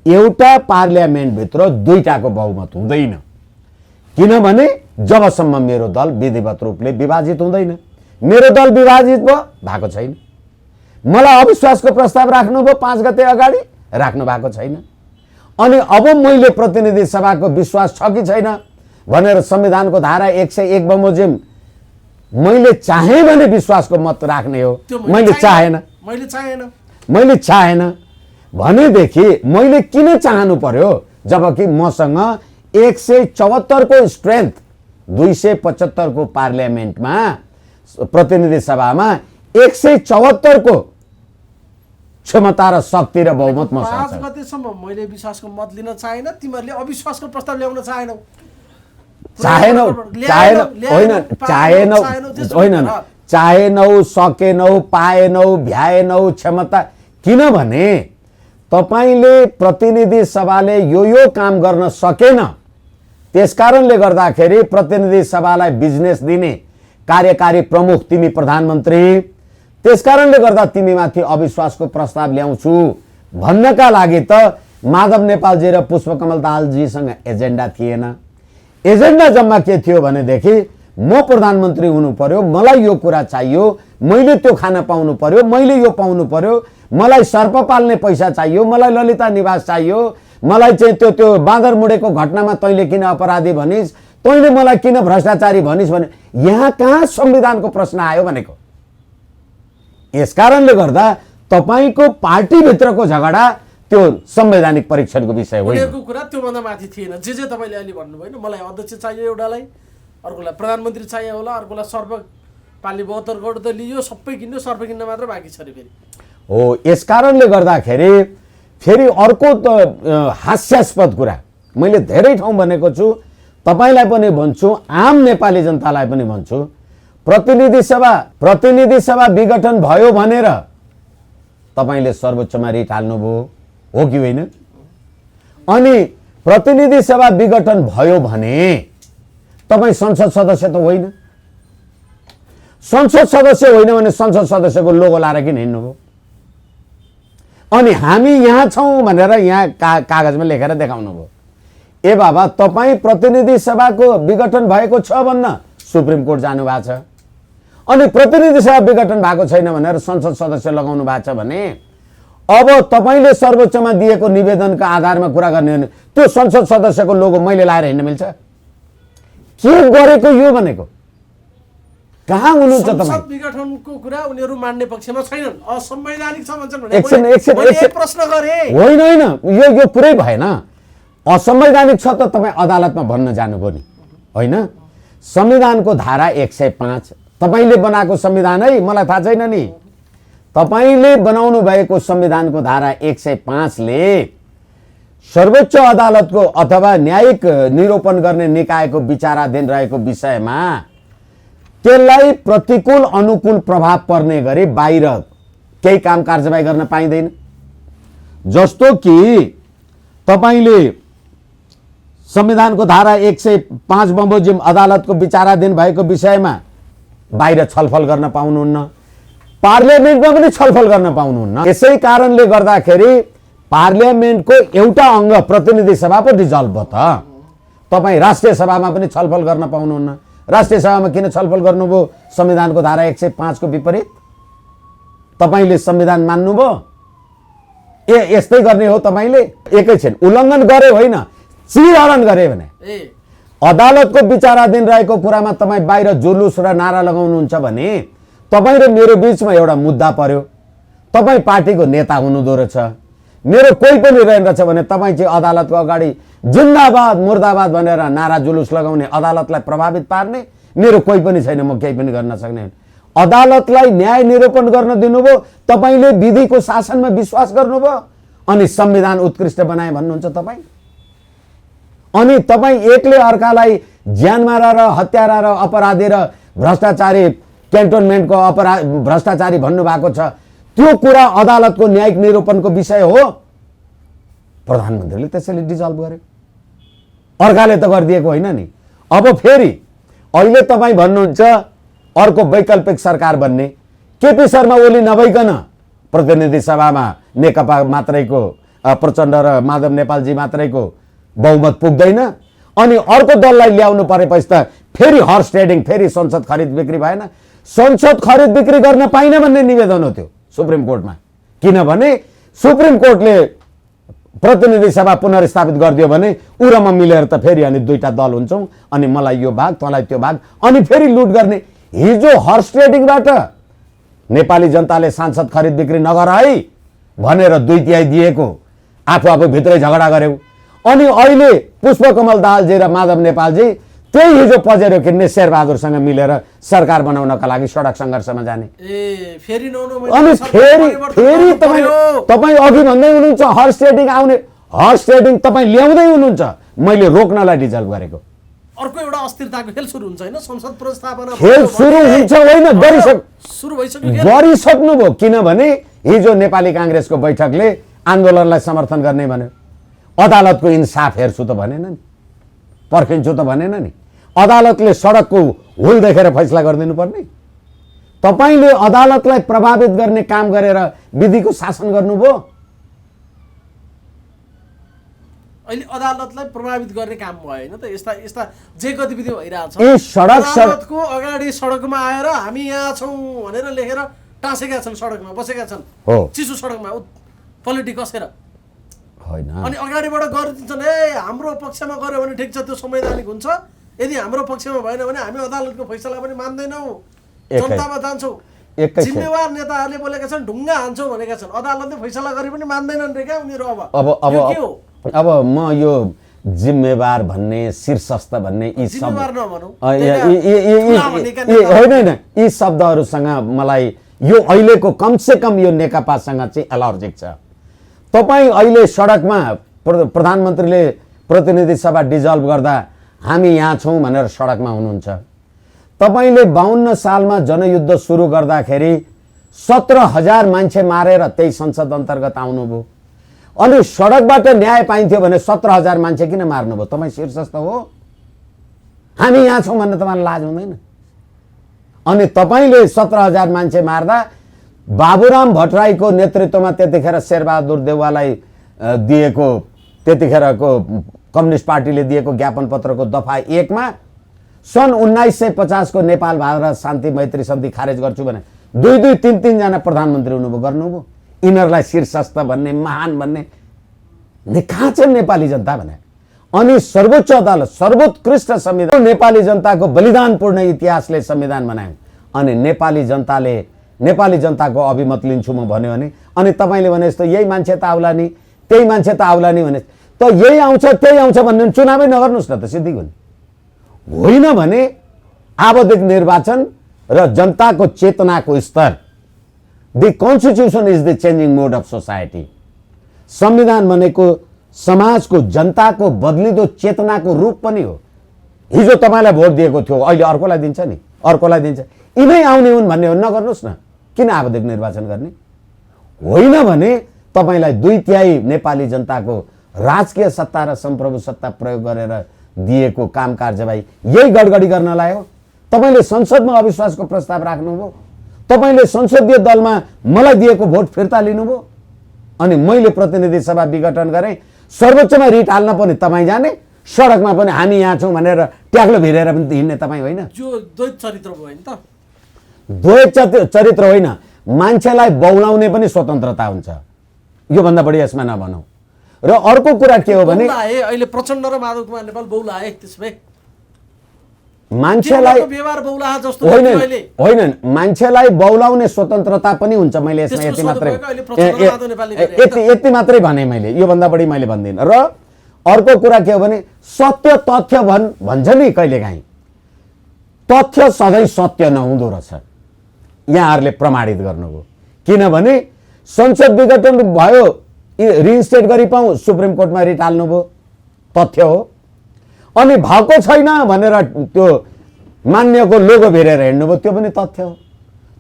एउटा पार्लियामेन्टभित्र दुईटाको बहुमत हुँदैन, किनभने जबसम्म मेरो दल विधिवत रूपले विभाजित हुँदैन। मेरो दल विभाजित भएको छैन। मलाई अविश्वासको प्रस्ताव राख्नुभयो 5 गते अगाडि, राख्नु भएको छैन। अनि अब मैले प्रतिनिधि सभाको विश्वास छ कि छैन भनेर संविधानको धारा 101 बमोजिम मैले चाहे भने विश्वासको मत राख्ने हो। मैले चाहेन भनेदेखि मैले किन चाहनु पर्यो? जबकि मसँग 174 को स्ट्रेन्थ, 275 को पार्लियामेन्टमा प्रतिनिधि सभामा 174 को क्षमता र शक्ति र बहुमत मसँग छ। 5 गतेसम्म मैले विश्वासको मत लिन चाहेन, तिमीहरूले अविश्वासको प्रस्ताव ल्याउन चाहेनौ। चाहेनौ, सकेनौ, पाएनौ, भ्याएनौ क्षमता। किनभने तपाईले प्रतिनिधि सभाले यो काम गर्न सकेन, त्यसकारणले गर्दाखेरि प्रतिनिधि सभालाई बिजनेस दिने कार्यकारी प्रमुख तिमी प्रधानमन्त्री, त्यसकारणले गर्दा तिमीमाथि अविश्वासको प्रस्ताव ल्याउँछु भन्नका लागि त माधव नेपालजी र पुष्पकमल दाहालजीसँग एजेन्डा थिएन। एजेन्डा जम्मा के थियो भनेदेखि म प्रधानमन्त्री हुनु पर्यो, मलाई यो कुरा चाहियो, मैले त्यो खान पाउनु पर्यो, मैले यो पाउनु पर्यो, मलाई सर्प पाल्ने पैसा चाहियो, मलाई ललिता निवास चाहियो, मलाई चाहिँ त्यो बाँदर मुडेको घटनामा तैँले किन अपराधी भनिस्, तैँले मलाई किन भ्रष्टाचारी भनिस् भने यहाँ कहाँ संविधानको प्रश्न आयो भनेको। यसकारणले गर्दा तपाईको पार्टीभित्रको झगडा त्यो संवैधानिक परीक्षणको विषय होइन। उनीहरूको कुरा त्योभन्दा माथि थिएन। जे तपाईँले अहिले भन्नुभयो नि, मलाई अध्यक्ष चाहियो एउटालाई, अर्कोलाई प्रधानमन्त्री चाहियो होला, अर्कोलाई सर्प पाल्ने 72 करोड त लियो, सबै किन्यो, सर्प किन्न मात्र बाँकी छ रे फेरि। हो, यसकारणले गर्दाखेरि फेरि अर्को त हास्यास्पद कुरा मैले धेरै ठाउँ भनेको छु, तपाईलाई पनि भन्छु, आम नेपाली जनतालाई पनि भन्छु, प्रतिनिधि सभा विघटन भयो भनेर तपाईले सर्वोच्चमा रिट हाल्नुभयो हो कि होइन? अनि प्रतिनिधि सभा विघटन भयो भने तपाई संसद सदस्य त होइन। संसद सदस्य होइन भने संसद सदस्यको लोगो लाएर किन हिँड्नुभयो? अनि हामी यहाँ छौं भनेर यहाँ कागजमा लेखेर देखाउनु भयो। ए बाबा, तपाई प्रतिनिधि सभाको विघटन भएको छ भन्न सुप्रिम कोर्ट जानु भएको छ, अनि प्रतिनिधि सभा विघटन भएको छैन भनेर संसद सदस्य लगाउनु भएको छ भने अब तपाईले सर्वोच्चमा दिएको निवेदनका आधारमा कुरा गर्ने हो भने त्यो संसद सदस्यको लोगो मैले लाएर हिँड्न मिल्छ? के गरेको यो भनेको? कहाँ हुनुहुन्छ तपाई? संसद विघटनको कुरा उनीहरू मान्ने पक्षमा छैनन्, असंवैधानिक छ भन्छन् भने एकछिन प्रश्न गरे। होइन, यो पुरै भएन। असंवैधानिक छ त तपाई अदालतमा भन्न जानुभयो नि, होइन? संविधानको धारा 105 तपाईले बनाएको संविधान है, मलाई थाहा छैन नि। तपाईले बनाउनु भएको संविधानको धारा 105 ले सर्वोच्च अदालतको अथवा न्यायिक निरूपण गर्ने निकायको विचाराधीन रहेको विषयमा त्यसलाई प्रतिकूल अनुकूल प्रभाव पर्ने गरी बाहिर केही काम कारबाही गर्न पाइँदैन। जस्तो कि तपाईले संविधानको धारा 105 बमोजिम अदालतको विचाराधीन भएको विषयमा बाहिर छलफल गर्न पाउनुहुन्न, पार्लियामेन्टमा पनि छलफल गर्न पाउनुहुन्न। यसै कारणले गर्दाखेरि पार्लियामेन्टको एउटा अङ्ग प्रतिनिधि सभा पो डिजल्भ भयो त। तपाईँ राष्ट्रिय सभामा पनि छलफल गर्न पाउनुहुन्न। राष्ट्रिय सभामा किन छलफल गर्नुभयो? संविधानको धारा 105 को विपरीत तपाईले संविधान मान्नुभयो? यस्तै गर्ने हो तपाईले? एकैछिन उल्लङ्घन गरे होइन, चिरहरण गरे भने अदालतको विचाराधीन रहेको कुरामा तपाईँ बाहिर जुलुस र नारा लगाउनुहुन्छ भने तपाईँ र मेरो बीचमा एउटा मुद्दा पर्यो। तपाईँ पार्टीको नेता हुनुहुँदो रहेछ, मेरो कोही पनि रहेछ भने तपाईँ चाहिँ अदालतको अगाडि जिन्दाबाद मुर्दाबाद भनेर नारा जुलुस लगाउने, अदालतलाई प्रभावित पार्ने, मेरो कोही पनि छैन, म केही पनि गर्न सक्ने। अदालतलाई न्याय निरूपण गर्न दिनुभयो, तपाईले विधिको शासनमा विश्वास गर्नुभयो अनि संविधान उत्कृष्ट बनाए भन्नुहुन्छ तपाईँ। अनि तपाईँ एकले अर्कालाई ज्यान मारा र हत्यारा र अपराधी र भ्रष्टाचारी क्यान्टोनमेन्टको भ्रष्टाचारी भन्नुभएको छ। त्यो कुरा अदालतको न्यायिक निरूपणको विषय हो। प्रधानमन्त्रीले त्यसैले डिजल्भ गर्यो, अर्काले त गरिदिएको होइन नि। अब फेरि अहिले तपाईँ भन्नुहुन्छ अर्को वैकल्पिक सरकार बन्ने, केपी शर्मा ओली नभइकन प्रतिनिधि सभामा नेकपा मात्रैको प्रचण्ड र माधव नेपालजी मात्रैको बहुमत पुग्दैन अनि अर्को दललाई ल्याउनु परेपछि त फेरि हर्स ट्रेडिङ, फेरि संसद खरिद बिक्री भएन। संसद खरिद बिक्री गर्न पाइन भन्ने निवेदन हो त्यो सुप्रिम कोर्टमा, किनभने सुप्रिम कोर्टले प्रतिनिधि सभा पुनर्स्थापित गरिदियो भने उ र म मिलेर त फेरि अनि दुईटा दल हुन्छौँ अनि मलाई यो भाग तँलाई त्यो भाग अनि फेरि लुट गर्ने। हिजो हर्स ट्रेडिङबाट नेपाली जनताले सांसद खरिद बिक्री नगर है भनेर 2/3 दिएको, आफू भित्रै झगडा गर्यौ। अनि अहिले पुष्पकमल दाहालजी र माधव नेपालजी त्यही हिजो पजेरो किन्ने शेरबहादुरसँग मिलेर सरकार बनाउनका लागि सडक सङ्घर्षमा जाने। अनि फेरि तपाईँ अघि भन्दै हुनुहुन्छ हर्स ट्रेडिङ आउने, हर्स ट्रेडिङ तपाईँ ल्याउँदै हुनुहुन्छ, मैले रोक्नलाई डिजल्भ गरेको। अर्को एउटा अस्थिरताको खेल सुरु हुन्छ हैन, संसद पुनर्स्थापना खेल सुरु हुन्छ होइन, गरिसक्नुभयो। किनभने हिजो नेपाली काङ्ग्रेसको बैठकले आन्दोलनलाई समर्थन गर्ने भन्यो, अदालतको इन्साफ हेर्छु त भनेन नि, पर्खिन्छु त भनेन नि, अदालतले सडकको हुल देखेर फैसला गरिदिनु पर्ने। तपाईले अदालतलाई प्रभावित गर्ने काम गरेर विधिको शासन गर्नुभयो। अहिले अदालतलाई प्रभावित गर्ने काम भयो हैन त, यस्ता यस्ता जे गतिविधि भइरहेछ। अदालतको अगाडि सडकमा आएर हामी यहाँ छौं भनेर लेखेर टाँसेका छन्, सडकमा बसेका छन्, चिसो सडकमा पलेटी कसेर होइन। अनि अगाडिबाट गरिदिन्छन्, ए हाम्रो पक्षमा गर्यो भने ठिक छ, त्यो संवैधानिक हुन्छ, यदि हाम्रो पक्षमा भएन भने हामी अदालतको फैसला पनि मान्दैनौँ, जनतामा जान्छौँ। जिम्मेवार नेताहरूले बोलेका छन् ढुङ्गा हान्छौँ भनेका छन्, अदालतले फैसला गरे पनि मान्दैनन् रे क्या उनीहरू। अब म यो जिम्मेवार भन्ने, शीर्षस्थ भन्ने यी शब्द होइन, यी शब्दहरूसँग मलाई यो अहिलेको कमसे कम यो नेकपासँग चाहिँ एलर्जिक छ। तपाईँ अहिले सडकमा प्रधानमन्त्रीले प्रतिनिधि सभा डिजल्भ गर्दा हामी यहाँ छौँ भनेर सडकमा हुनुहुन्छ। तपाईले 52 सालमा जनयुद्ध सुरु गर्दाखेरि 17,000 मान्छे मारेर त्यही संसद अन्तर्गत आउनुभयो। अनि सडकबाट न्याय पाइन्थ्यो भने 17,000 मान्छे किन मार्नुभयो? तपाईँ शीर्षस्थ हो, हामी यहाँ छौँ भन्ने तपाईँलाई लाज हुँदैन? अनि तपाईँले 17,000 मान्छे मार्दा बाबुराम भट्टराईको नेतृत्वमा त्यतिखेर शेरबहादुर देउवालाई दिएको, त्यतिखेरको कम्युनिस्ट पार्टीले दिएको ज्ञापन पत्रको दफा 1 मा सन् 1950 को नेपाल भारत शान्ति मैत्री सन्धि खारेज गर्छु भने 2-3 जना प्रधानमन्त्री हुनुभयो, गर्नुभयो। यिनीहरूलाई शीर्षस्थ भन्ने, महान भन्ने कहाँ छ नेपाली जनता भने? अनि सर्वोच्च अदालत, सर्वोत्कृष्ट संविधान, नेपाली जनताको बलिदानपूर्ण इतिहासले संविधान बनायो। अनि नेपाली जनताको अभिमत लिन्छु म भन्यो भने, अनि तपाईँले भने जस्तो यही मान्छे त आउला नि, त्यही मान्छे त आउला नि भने त यही आउँछ त्यही आउँछ भन्ने चुनावै नगर्नुहोस् न त, सिद्धि होइन भने आवधिक निर्वाचन र जनताको चेतनाको स्तर। The constitution is the changing mode of society. संविधान भनेको समाजको जनताको बदलिदो चेतनाको रूप पनि हो। हिजो तपाईँलाई भोट दिएको थियो, अहिले अर्कोलाई दिन्छ नि, अर्कोलाई दिन्छ। यिनै आउने हुन् भन्ने हो, नगर्नुहोस् न। किन आवधिक निर्वाचन गर्ने? होइन भने तपाईँलाई 2/3 नेपाली जनताको राजकीय सत्ता र सम्प्रभु सत्ता प्रयोग गरेर दिएको काम कार्यवाही यही गडगडी गर्नलाई हो। तपाईँले संसदमा अविश्वासको प्रस्ताव राख्नुभयो, तपाईँले संसदीय दलमा मलाई दिएको भोट फिर्ता लिनुभयो, अनि मैले प्रतिनिधि सभा विघटन गरेँ। सर्वोच्चमा रिट हाल्न पनि तपाईँ जाने, सडकमा पनि हामी यहाँ छौँ भनेर ट्याक्लो भिरेर पनि हिँड्ने तपाईँ होइन। जो द्वैत चरित्र भयो नि त। द्वैत चरित्र होइन, मान्छेलाई बौलाउने पनि स्वतन्त्रता हुन्छ। योभन्दा बढी यसमा नभनौँ। र अर्को कुरा के हो भने अहिले प्रचण्ड र माधव कुमार नेपाल बौलाए, त्यसमै मान्छेलाई व्यवहार बौलाहा जस्तो होइन अहिले होइन, मान्छेलाई बौलाउने स्वतन्त्रता पनि हुन्छ। मैले यसमा त्यसको यति मात्रै सोधो भएको अहिले प्रचण्ड र माधव नेपालले गरे। यति मात्रै भने मैले, योभन्दा बढी मैले भन्दिनँ। र अर्को कुरा के हो भने सत्य तथ्य भन्छ नि कहिलेकाहीँ, तथ्य सधैँ सत्य नहुँदो रहेछ। यहाँहरूले प्रमाणित गर्नुभयो। किनभने संसद विघटन भयो, रिइन्स्टेट गरी पाऊँ, सुप्रिम कोर्टमा रिट हाल्नुभयो, तथ्य हो। अनि भएको छैन भनेर त्यो मान्यको लोगो भिरेर हिँड्नुभयो, त्यो पनि तथ्य हो।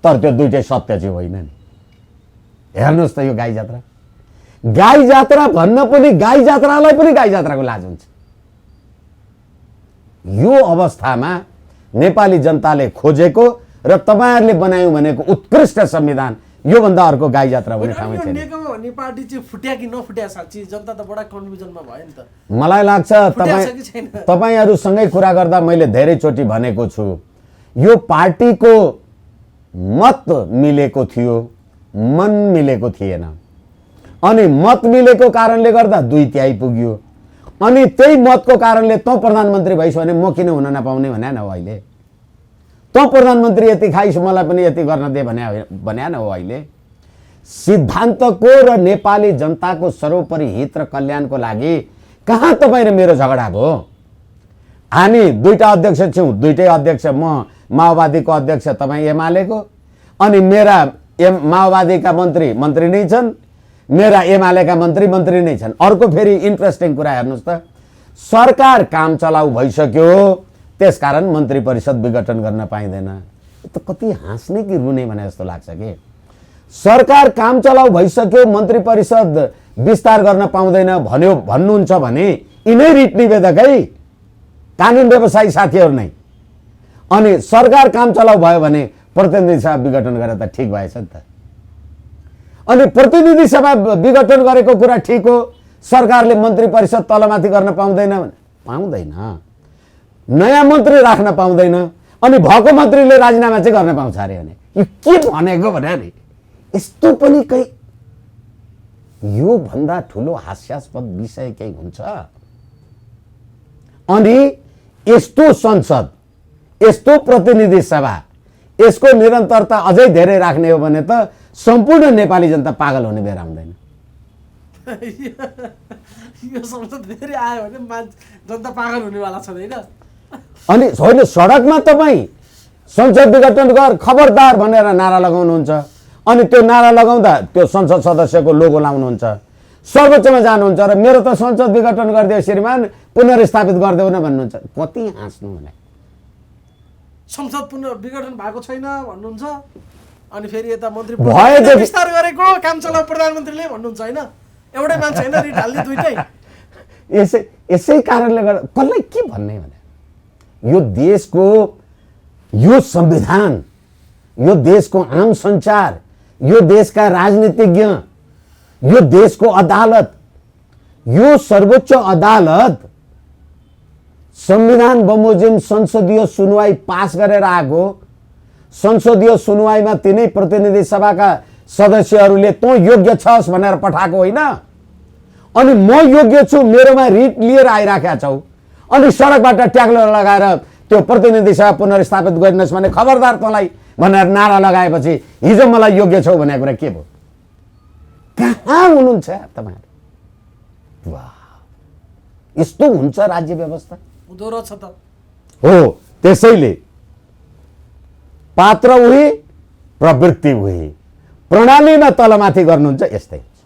तर त्यो दुइटै सत्य चाहिँ होइन नि। हेर्नुहोस् त यो गाई जात्रा, गाई जात्रा भन्न पनि गाई जात्रालाई पनि गाई जात्राको लाज हुन्छ। यो अवस्थामा नेपाली जनताले खोजेको र तपाईँहरूले बनायौँ भनेको उत्कृष्ट संविधान, योभन्दा अर्को गाई जात्रा हुने ठाउँै छैन। नेकपा भन्ने पार्टी चाहिँ फुट्या कि नफुट्या, साँच्ची जनता त बडा कन्फ्युजनमा भयो नि त। मलाई लाग्छ तपाईँहरूसँगै कुरा गर्दा मैले धेरैचोटि भनेको छु, यो पार्टीको मत मिलेको थियो, मन मिलेको थिएन। अनि मत मिलेको कारणले गर्दा 2/3 पुग्यो। अनि त्यही मतको कारणले तँ प्रधानमन्त्री भइस् भने म किन हुन नपाउने भने न हो अहिले। तँ प्रधानमन्त्री यति खाइस् मलाई पनि यति गर्न दे भने न हो अहिले। सिद्धान्तको र नेपाली जनताको सर्वोपरि हित र कल्याणको लागि कहाँ तपाईँ र मेरो झगडा भयो? हामी दुईटा अध्यक्ष छौँ, दुईटै अध्यक्ष, म माओवादीको अध्यक्ष, तपाईँ एमालेको। अनि मेरा माओवादीका मन्त्री नै छन्, मेरा एमालेका मन्त्री नै छन्। अर्को फेरि इन्ट्रेस्टिङ कुरा हेर्नुहोस् त, सरकार काम चलाउ भइसक्यो, त्यसकारण मन्त्री परिषद विघटन गर्न पाइँदैन। त कति हाँस्ने कि रुने भने जस्तो लाग्छ कि सरकार काम चलाउ भइसक्यो, मन्त्री परिषद विस्तार गर्न पाउँदैन भन्नुहुन्छ भने यिनै रिट निवेदकै कानुन व्यवसायी साथीहरू नै। अनि सरकार काम चलाउ भयो भने प्रतिनिधि सभा विघटन गरेर त ठिक भएछ नि त। अनि प्रतिनिधि सभा विघटन गरेको कुरा ठिक हो, सरकारले मन्त्री परिषद तलमाथि गर्न पाउँदैन भने पाउँदैन, नयाँ मन्त्री राख्न पाउँदैन, अनि भएको मन्त्रीले राजीनामा चाहिँ गर्न पाउँछ अरे भने यो के भनेको भने नि यस्तो पनि कहीँ यो भन्दा ठुलो हास्यास्पद विषय केही हुन्छ? अनि यस्तो संसद, यस्तो प्रतिनिधि सभा, यसको निरन्तरता अझै धेरै राख्ने हो भने त सम्पूर्ण नेपाली जनता पागल हुने बेला हुँदैन। यो संसद फेरि आयो भने जनता पागल हुनेवाला छ होइन। अनि होइन, सडकमा तपाईँ संसद विघटन गर खबरदार भनेर नारा लगाउनुहुन्छ, अनि त्यो नारा लगाउँदा त्यो संसद सदस्यको लोगो लाउनुहुन्छ, सर्वोच्चमा जानुहुन्छ र मेरो त संसद विघटन गरिदियो श्रीमान, पुनर्स्थापित गरिदेऊ न भन्नुहुन्छ। कति हाँस्नु भने। संसद पुनः विघटन भएको छैन भन्नुहुन्छ, अनि फेरि यता मन्त्री भएदेखि विस्तार गरेको काम चलाउ प्रधानमन्त्रीले भन्नुहुन्छ होइन। एउटै मान्छे होइन, रिट हाल्ने दुइटै। यसै कारणले गर्दा कसलाई के भन्ने भने यो देशको यो संविधान, यो देशको आम सञ्चार, यो देशका राजनीतिज्ञ, यो देशको अदालत, यो सर्वोच्च अदालत संविधान बमोजिम संसदीय सुनवाई पास गरेर आएको। संसदीय सुनवाईमा तिनै प्रतिनिधि सभाका सदस्यहरूले तँ योग्य छस् भनेर पठाएको होइन। अनि म योग्य छु, मेरोमा रिट लिएर आइराखेका छौ, अनि सडकबाट ट्याक्लो लगाएर त्यो प्रतिनिधि सभा पुनर्स्थापित गरिनुहोस् भने खबरदार तँलाई भनेर नारा लगाएपछि हिजो मलाई योग्य छौ भनेको कुरा के भयो? कहाँ हुनुहुन्छ तपाईँहरू? वाह, यस्तो हुन्छ राज्य व्यवस्था? हुँदो रहेछ त हो। त्यसैले पात्र उही, प्रवृत्ति उही, प्रणालीमा तलमाथि गर्नुहुन्छ, यस्तै हुन्छ।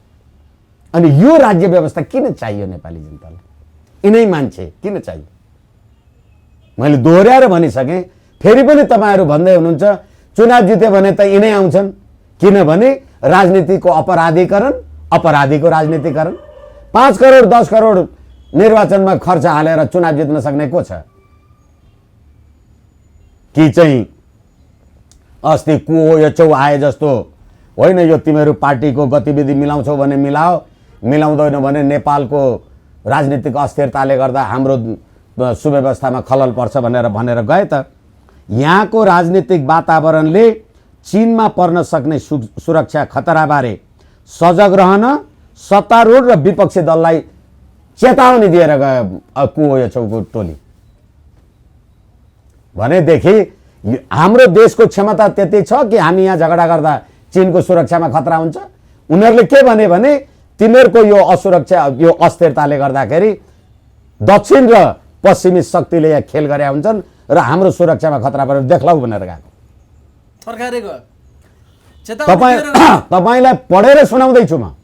अनि यो राज्य व्यवस्था किन चाहियो नेपाली जनतालाई? यिनै मान्छे किन चाहियो? मैले दोहोऱ्याएर भनिसकेँ। फेरि पनि तपाईँहरू भन्दै हुनुहुन्छ चुनाव जित्यो भने त यिनै आउँछन्, किनभने राजनीतिको अपराधीको राजनीतिकरण। 5 करोड 10 करोड निर्वाचनमा खर्च हालेर चुनाव जित्न सक्ने को छ? कि चाहिँ अस्ति कुओ यचौ आए जस्तो होइन, यो तिमीहरू पार्टीको गतिविधि मिलाउँछौ भने मिलाओ, मिलाउँदैन भने नेपालको राजनीतिक अस्थिरताले गर्दा हाम्रो सुव्यवस्थामा खलल पर्छ भनेर गए त। यहाँको राजनीतिक वातावरणले चीनमा पर्न सक्ने सुरक्षा खतराबारे सजग रहन सत्तारूढ र विपक्षी दललाई चेतावनी दिएर गयो कुओ यचौको टोली। भनेदेखि हाम्रो देशको क्षमता त्यति छ कि हामी यहाँ झगडा गर्दा चीनको सुरक्षामा खतरा हुन्छ? उनीहरूले के भने तिमीहरूको यो असुरक्षा यो अस्थिरताले गर्दाखेरि दक्षिण र पश्चिमी शक्तिले यहाँ खेल गरे हुन्छन् र हाम्रो सुरक्षामा खतरा परेर देख्लौ भनेर गएको। तपाईँलाई पढेर सुनाउँदैछु म।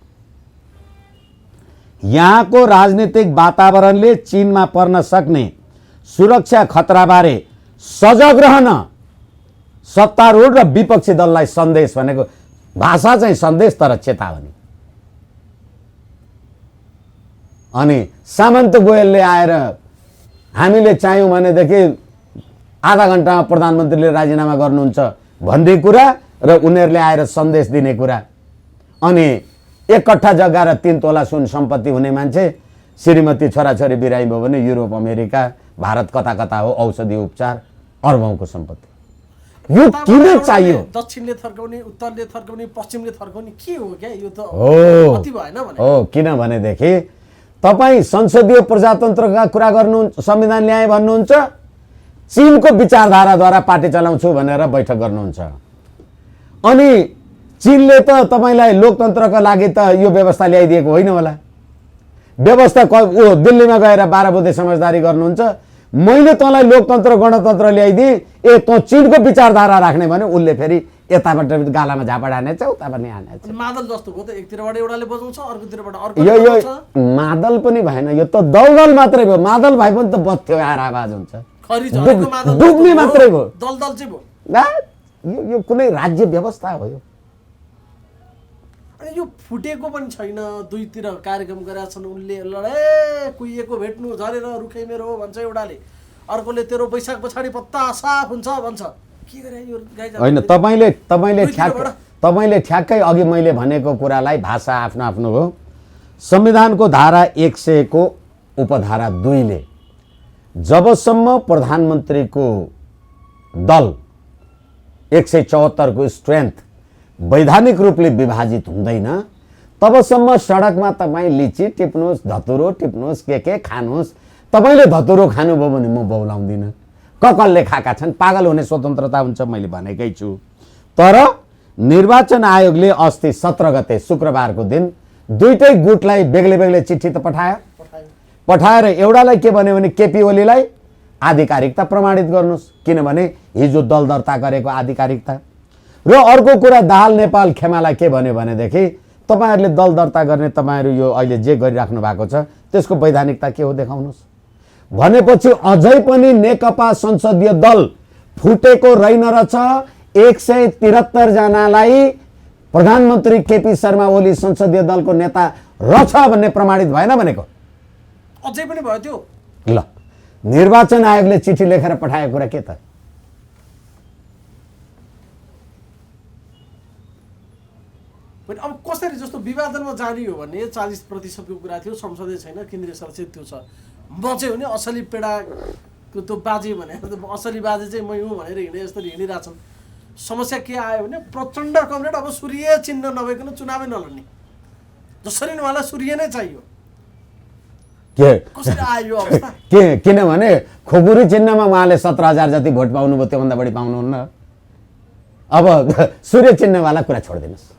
यहाँको राजनीतिक वातावरणले चीनमा पर्न सक्ने सुरक्षा खतराबारे सजग रहन सत्तारूढ र विपक्षी दललाई सन्देश भनेको भाषा चाहिँ सन्देश तर चेतावनी। अनि सामन्त गोयलले आएर हामीले चाह्यौँ भनेदेखि आधा घन्टामा प्रधानमन्त्रीले राजीनामा गर्नुहुन्छ भन्ने कुरा र उनीहरूले आएर सन्देश दिने कुरा। अनि 1 कट्ठा जग्गा र 3 तोला सुन सम्पत्ति हुने मान्छे श्रीमती छोराछोरी बिरामी भयो भने युरोप अमेरिका भारत कता कता हो औषधि उपचार अर्बौंको सम्पत्ति। यो किन चाहियो? दक्षिणले थर्काउने उत्तरले थर्काउने पश्चिमले थर्काउने के हो क्या? यो त अति भएन भने हो। किनभनेदेखि तपाईँ संसदीय प्रजातन्त्रका कुरा गर्नुहुन्छ, संविधान ल्याए भन्नुहुन्छ, चीनको विचारधाराद्वारा पार्टी चलाउँछु भनेर बैठक गर्नुहुन्छ। अनि चीनले त तपाईँलाई लोकतन्त्रका लागि त यो व्यवस्था ल्याइदिएको होइन होला। व्यवस्था दिल्लीमा गएर 12 बुँदे समझदारी गर्नुहुन्छ, मैले तँलाई लोकतन्त्र गणतन्त्र ल्याइदिएँ, तँ चीनको विचारधारा राख्ने भने उसले फेरि यताबाट गालामा झापड हानेछ उताबाट हानेछ। मादल जस्तो हो त, एकतिरबाट एउटाले बजाउँछ अर्कोतिरबाट अर्को। यो मादल पनि भएन, यो त दलदल मात्रै भयो। मादल भए पनि त बत्थ्यो यार, आवाज हुन्छ, डुब्ने मात्रै भयो, दलदल चाहिँ भयो। यो कुनै राज्य व्यवस्था हो यो? अनि यो फुटेको पनि छैन। दुईतिर कार्यक्रम गरेका छन् उनले, लडे कुहिएको भेट्नु झरेर रुखै मेरो हो भन्छ एउटाले, अर्कोले तेरो बैशाख पछाडि पत्ता साफ हुन्छ भन्छ। के गरे यो गाई? होइन, तपाईँले ठ्याक्कै अघि मैले भनेको कुरालाई भाषा आफ्नो आफ्नो हो। संविधानको धारा 100 को उपधारा 2 ले जबसम्म प्रधानमन्त्रीको दल 174 को स्ट्रेन्थ वैधानिक रूपले विभाजित हुँदैन तबसम्म सडकमा तपाईँ लिची टिप्नुहोस्, धतुरो टिप्नुहोस्, के खानुहोस्। तपाईँले धतुरो खानुभयो भने म बौलाउँदिनँ। ककलले खाएका छन्, पागल हुने स्वतन्त्रता हुन्छ, मैले भनेकै छु। तर निर्वाचन आयोगले अस्ति 17 गते शुक्रबारको दिन दुईटै गुटलाई बेग्लै बेग्लै चिठी त पठाएर एउटालाई के भन्यो भने केपी ओलीलाई आधिकारिकता प्रमाणित गर्नुहोस्, किनभने हिजो दल दर्ता गरेको आधिकारिकता। र अर्को कुरा दाहाल नेपाल खेमालाई के भन्यो भनेदेखि तपाईँहरूले दल दर्ता गर्ने तपाईँहरू यो अहिले जे गरिराख्नु भएको छ त्यसको वैधानिकता के हो देखाउनुहोस् भनेपछि अझै पनि नेकपा संसदीय दल फुटेको रहेछ। 173 जनालाई प्रधानमन्त्री केपी शर्मा ओली संसदीय दलको नेता रहेछ भन्ने प्रमाणित भएन भनेको। अझै पनि भयो त्यो। ल, निर्वाचन आयोगले चिठी लेखेर पठाएको कुरा के त? अब कसरी जस्तो विवादनमा जाने हो भने 40% को कुरा थियो, संसदै छैन, केन्द्रीय सदस्य त्यो छ। म चाहिँ हो नि असली पेडाको त्यो बाजे भने असली बाजे चाहिँ मै हुँ भनेर हिँडे जस्तो हिँडिरहेछन्। समस्या के आयो भने प्रचण्ड कमरेड अब सूर्य चिन्ह नभइकन चुनावै नलड्ने, जसरी उहाँलाई सूर्य नै चाहियो। कसरी आयो अवस्था? किनभने खुकुरी चिन्हमा उहाँले 17,000 जति भोट पाउनुभयो, त्योभन्दा बढी पाउनुहुन्न। अब सूर्य चिन्हवाला कुरा छोडिदिनुहोस्।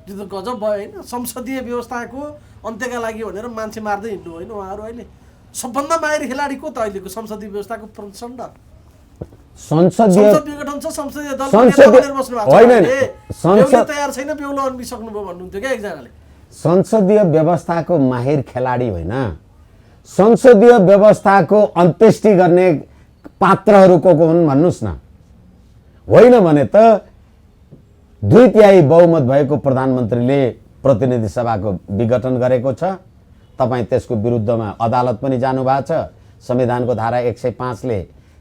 त्यो त गजब भयो होइन। संसदीय व्यवस्थाको अन्त्यका लागि भनेर मान्छे मार्दै हिँड्नु होइन उहाँहरू। अहिले सबभन्दा माहिर खेलाडी को त अहिलेको संसदीय व्यवस्थाको? प्रचण्ड। संसद विघटन छ, संसदीय दल बनेर बस्नु भएको छ। संसद तयार छैन, बेहुलो अन्बिसक्नु भयो भन्नुहुन्थ्यो क्या एकजनाले। संसदीय व्यवस्थाको माहिर खेलाडी होइन, संसदीय व्यवस्थाको अन्त्येष्टि गर्ने पात्रहरू को हुन् भन्नुस् न। होइन भने त 2/3 बहुमत भएको प्रधानमन्त्रीले प्रतिनिधि सभाको विघटन गरेको छ। तपाईँ त्यसको विरुद्धमा अदालत पनि जानुभएको छ। संविधानको धारा 105 ले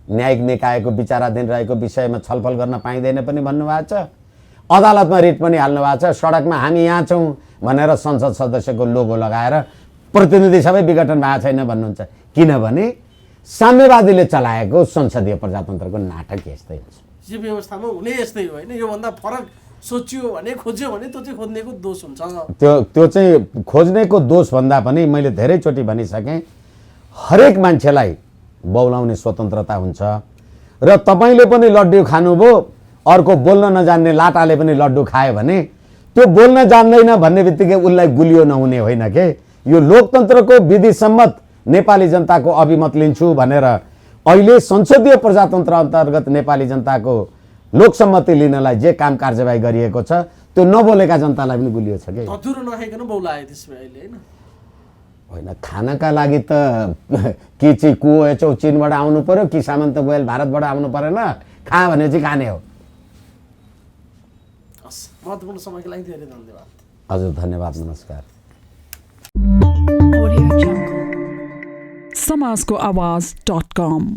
न्यायिक निकायको विचाराधीन रहेको विषयमा छलफल गर्न पाइँदैन पनि भन्नुभएको छ। अदालतमा रिट पनि हाल्नु भएको छ। सडकमा हामी यहाँ छौँ भनेर संसद सदस्यको लोगो लगाएर प्रतिनिधि सबै विघटन भएको छैन भन्नुहुन्छ। किनभने साम्यवादीले चलाएको संसदीय प्रजातन्त्रको नाटक यस्तै हुन्छ। यो व्यवस्थामा हुने यस्तै हो होइन। योभन्दा फरक सोचियो भने खोज्यो भने त्यो चाहिँ खोज्नेको दोष हुन्छ। त्यो चाहिँ खोज्नेको दोष भन्दा पनि मैले धेरैचोटि भनिसकेँ, हरेक मान्छेलाई बौलाउने स्वतन्त्रता हुन्छ। र तपाईँले पनि लड्डु खानुभयो, अर्को बोल्न नजान्ने लाटाले पनि लड्डु खायो भने त्यो बोल्न जान्दैन भन्ने बित्तिकै उसलाई गुलियो नहुने होइन के। यो लोकतन्त्रको विधिसम्मत नेपाली जनताको अभिमत लिन्छु भनेर अहिले संसदीय प्रजातन्त्र अन्तर्गत नेपाली जनताको लोकसम्मति लिनलाई जे काम कारबाही गरिएको छ त्यो नबोलेका जनतालाई पनि गुलियो छ कि। धतुरो नखाइकन बौलायो त्यसमा अहिले होइन। होइन, खानका लागि त कि चाहिँ कुएचौ चीनबाट आउनु पर्यो कि सामन्त गोयल भारतबाट आउनु परेन। खा भने चाहिँ खाने हो। हस्, महत्त्वपूर्ण समयको लागि धेरै धन्यवाद। हजुर धन्यवाद, नमस्कार। समाजको आवाज.com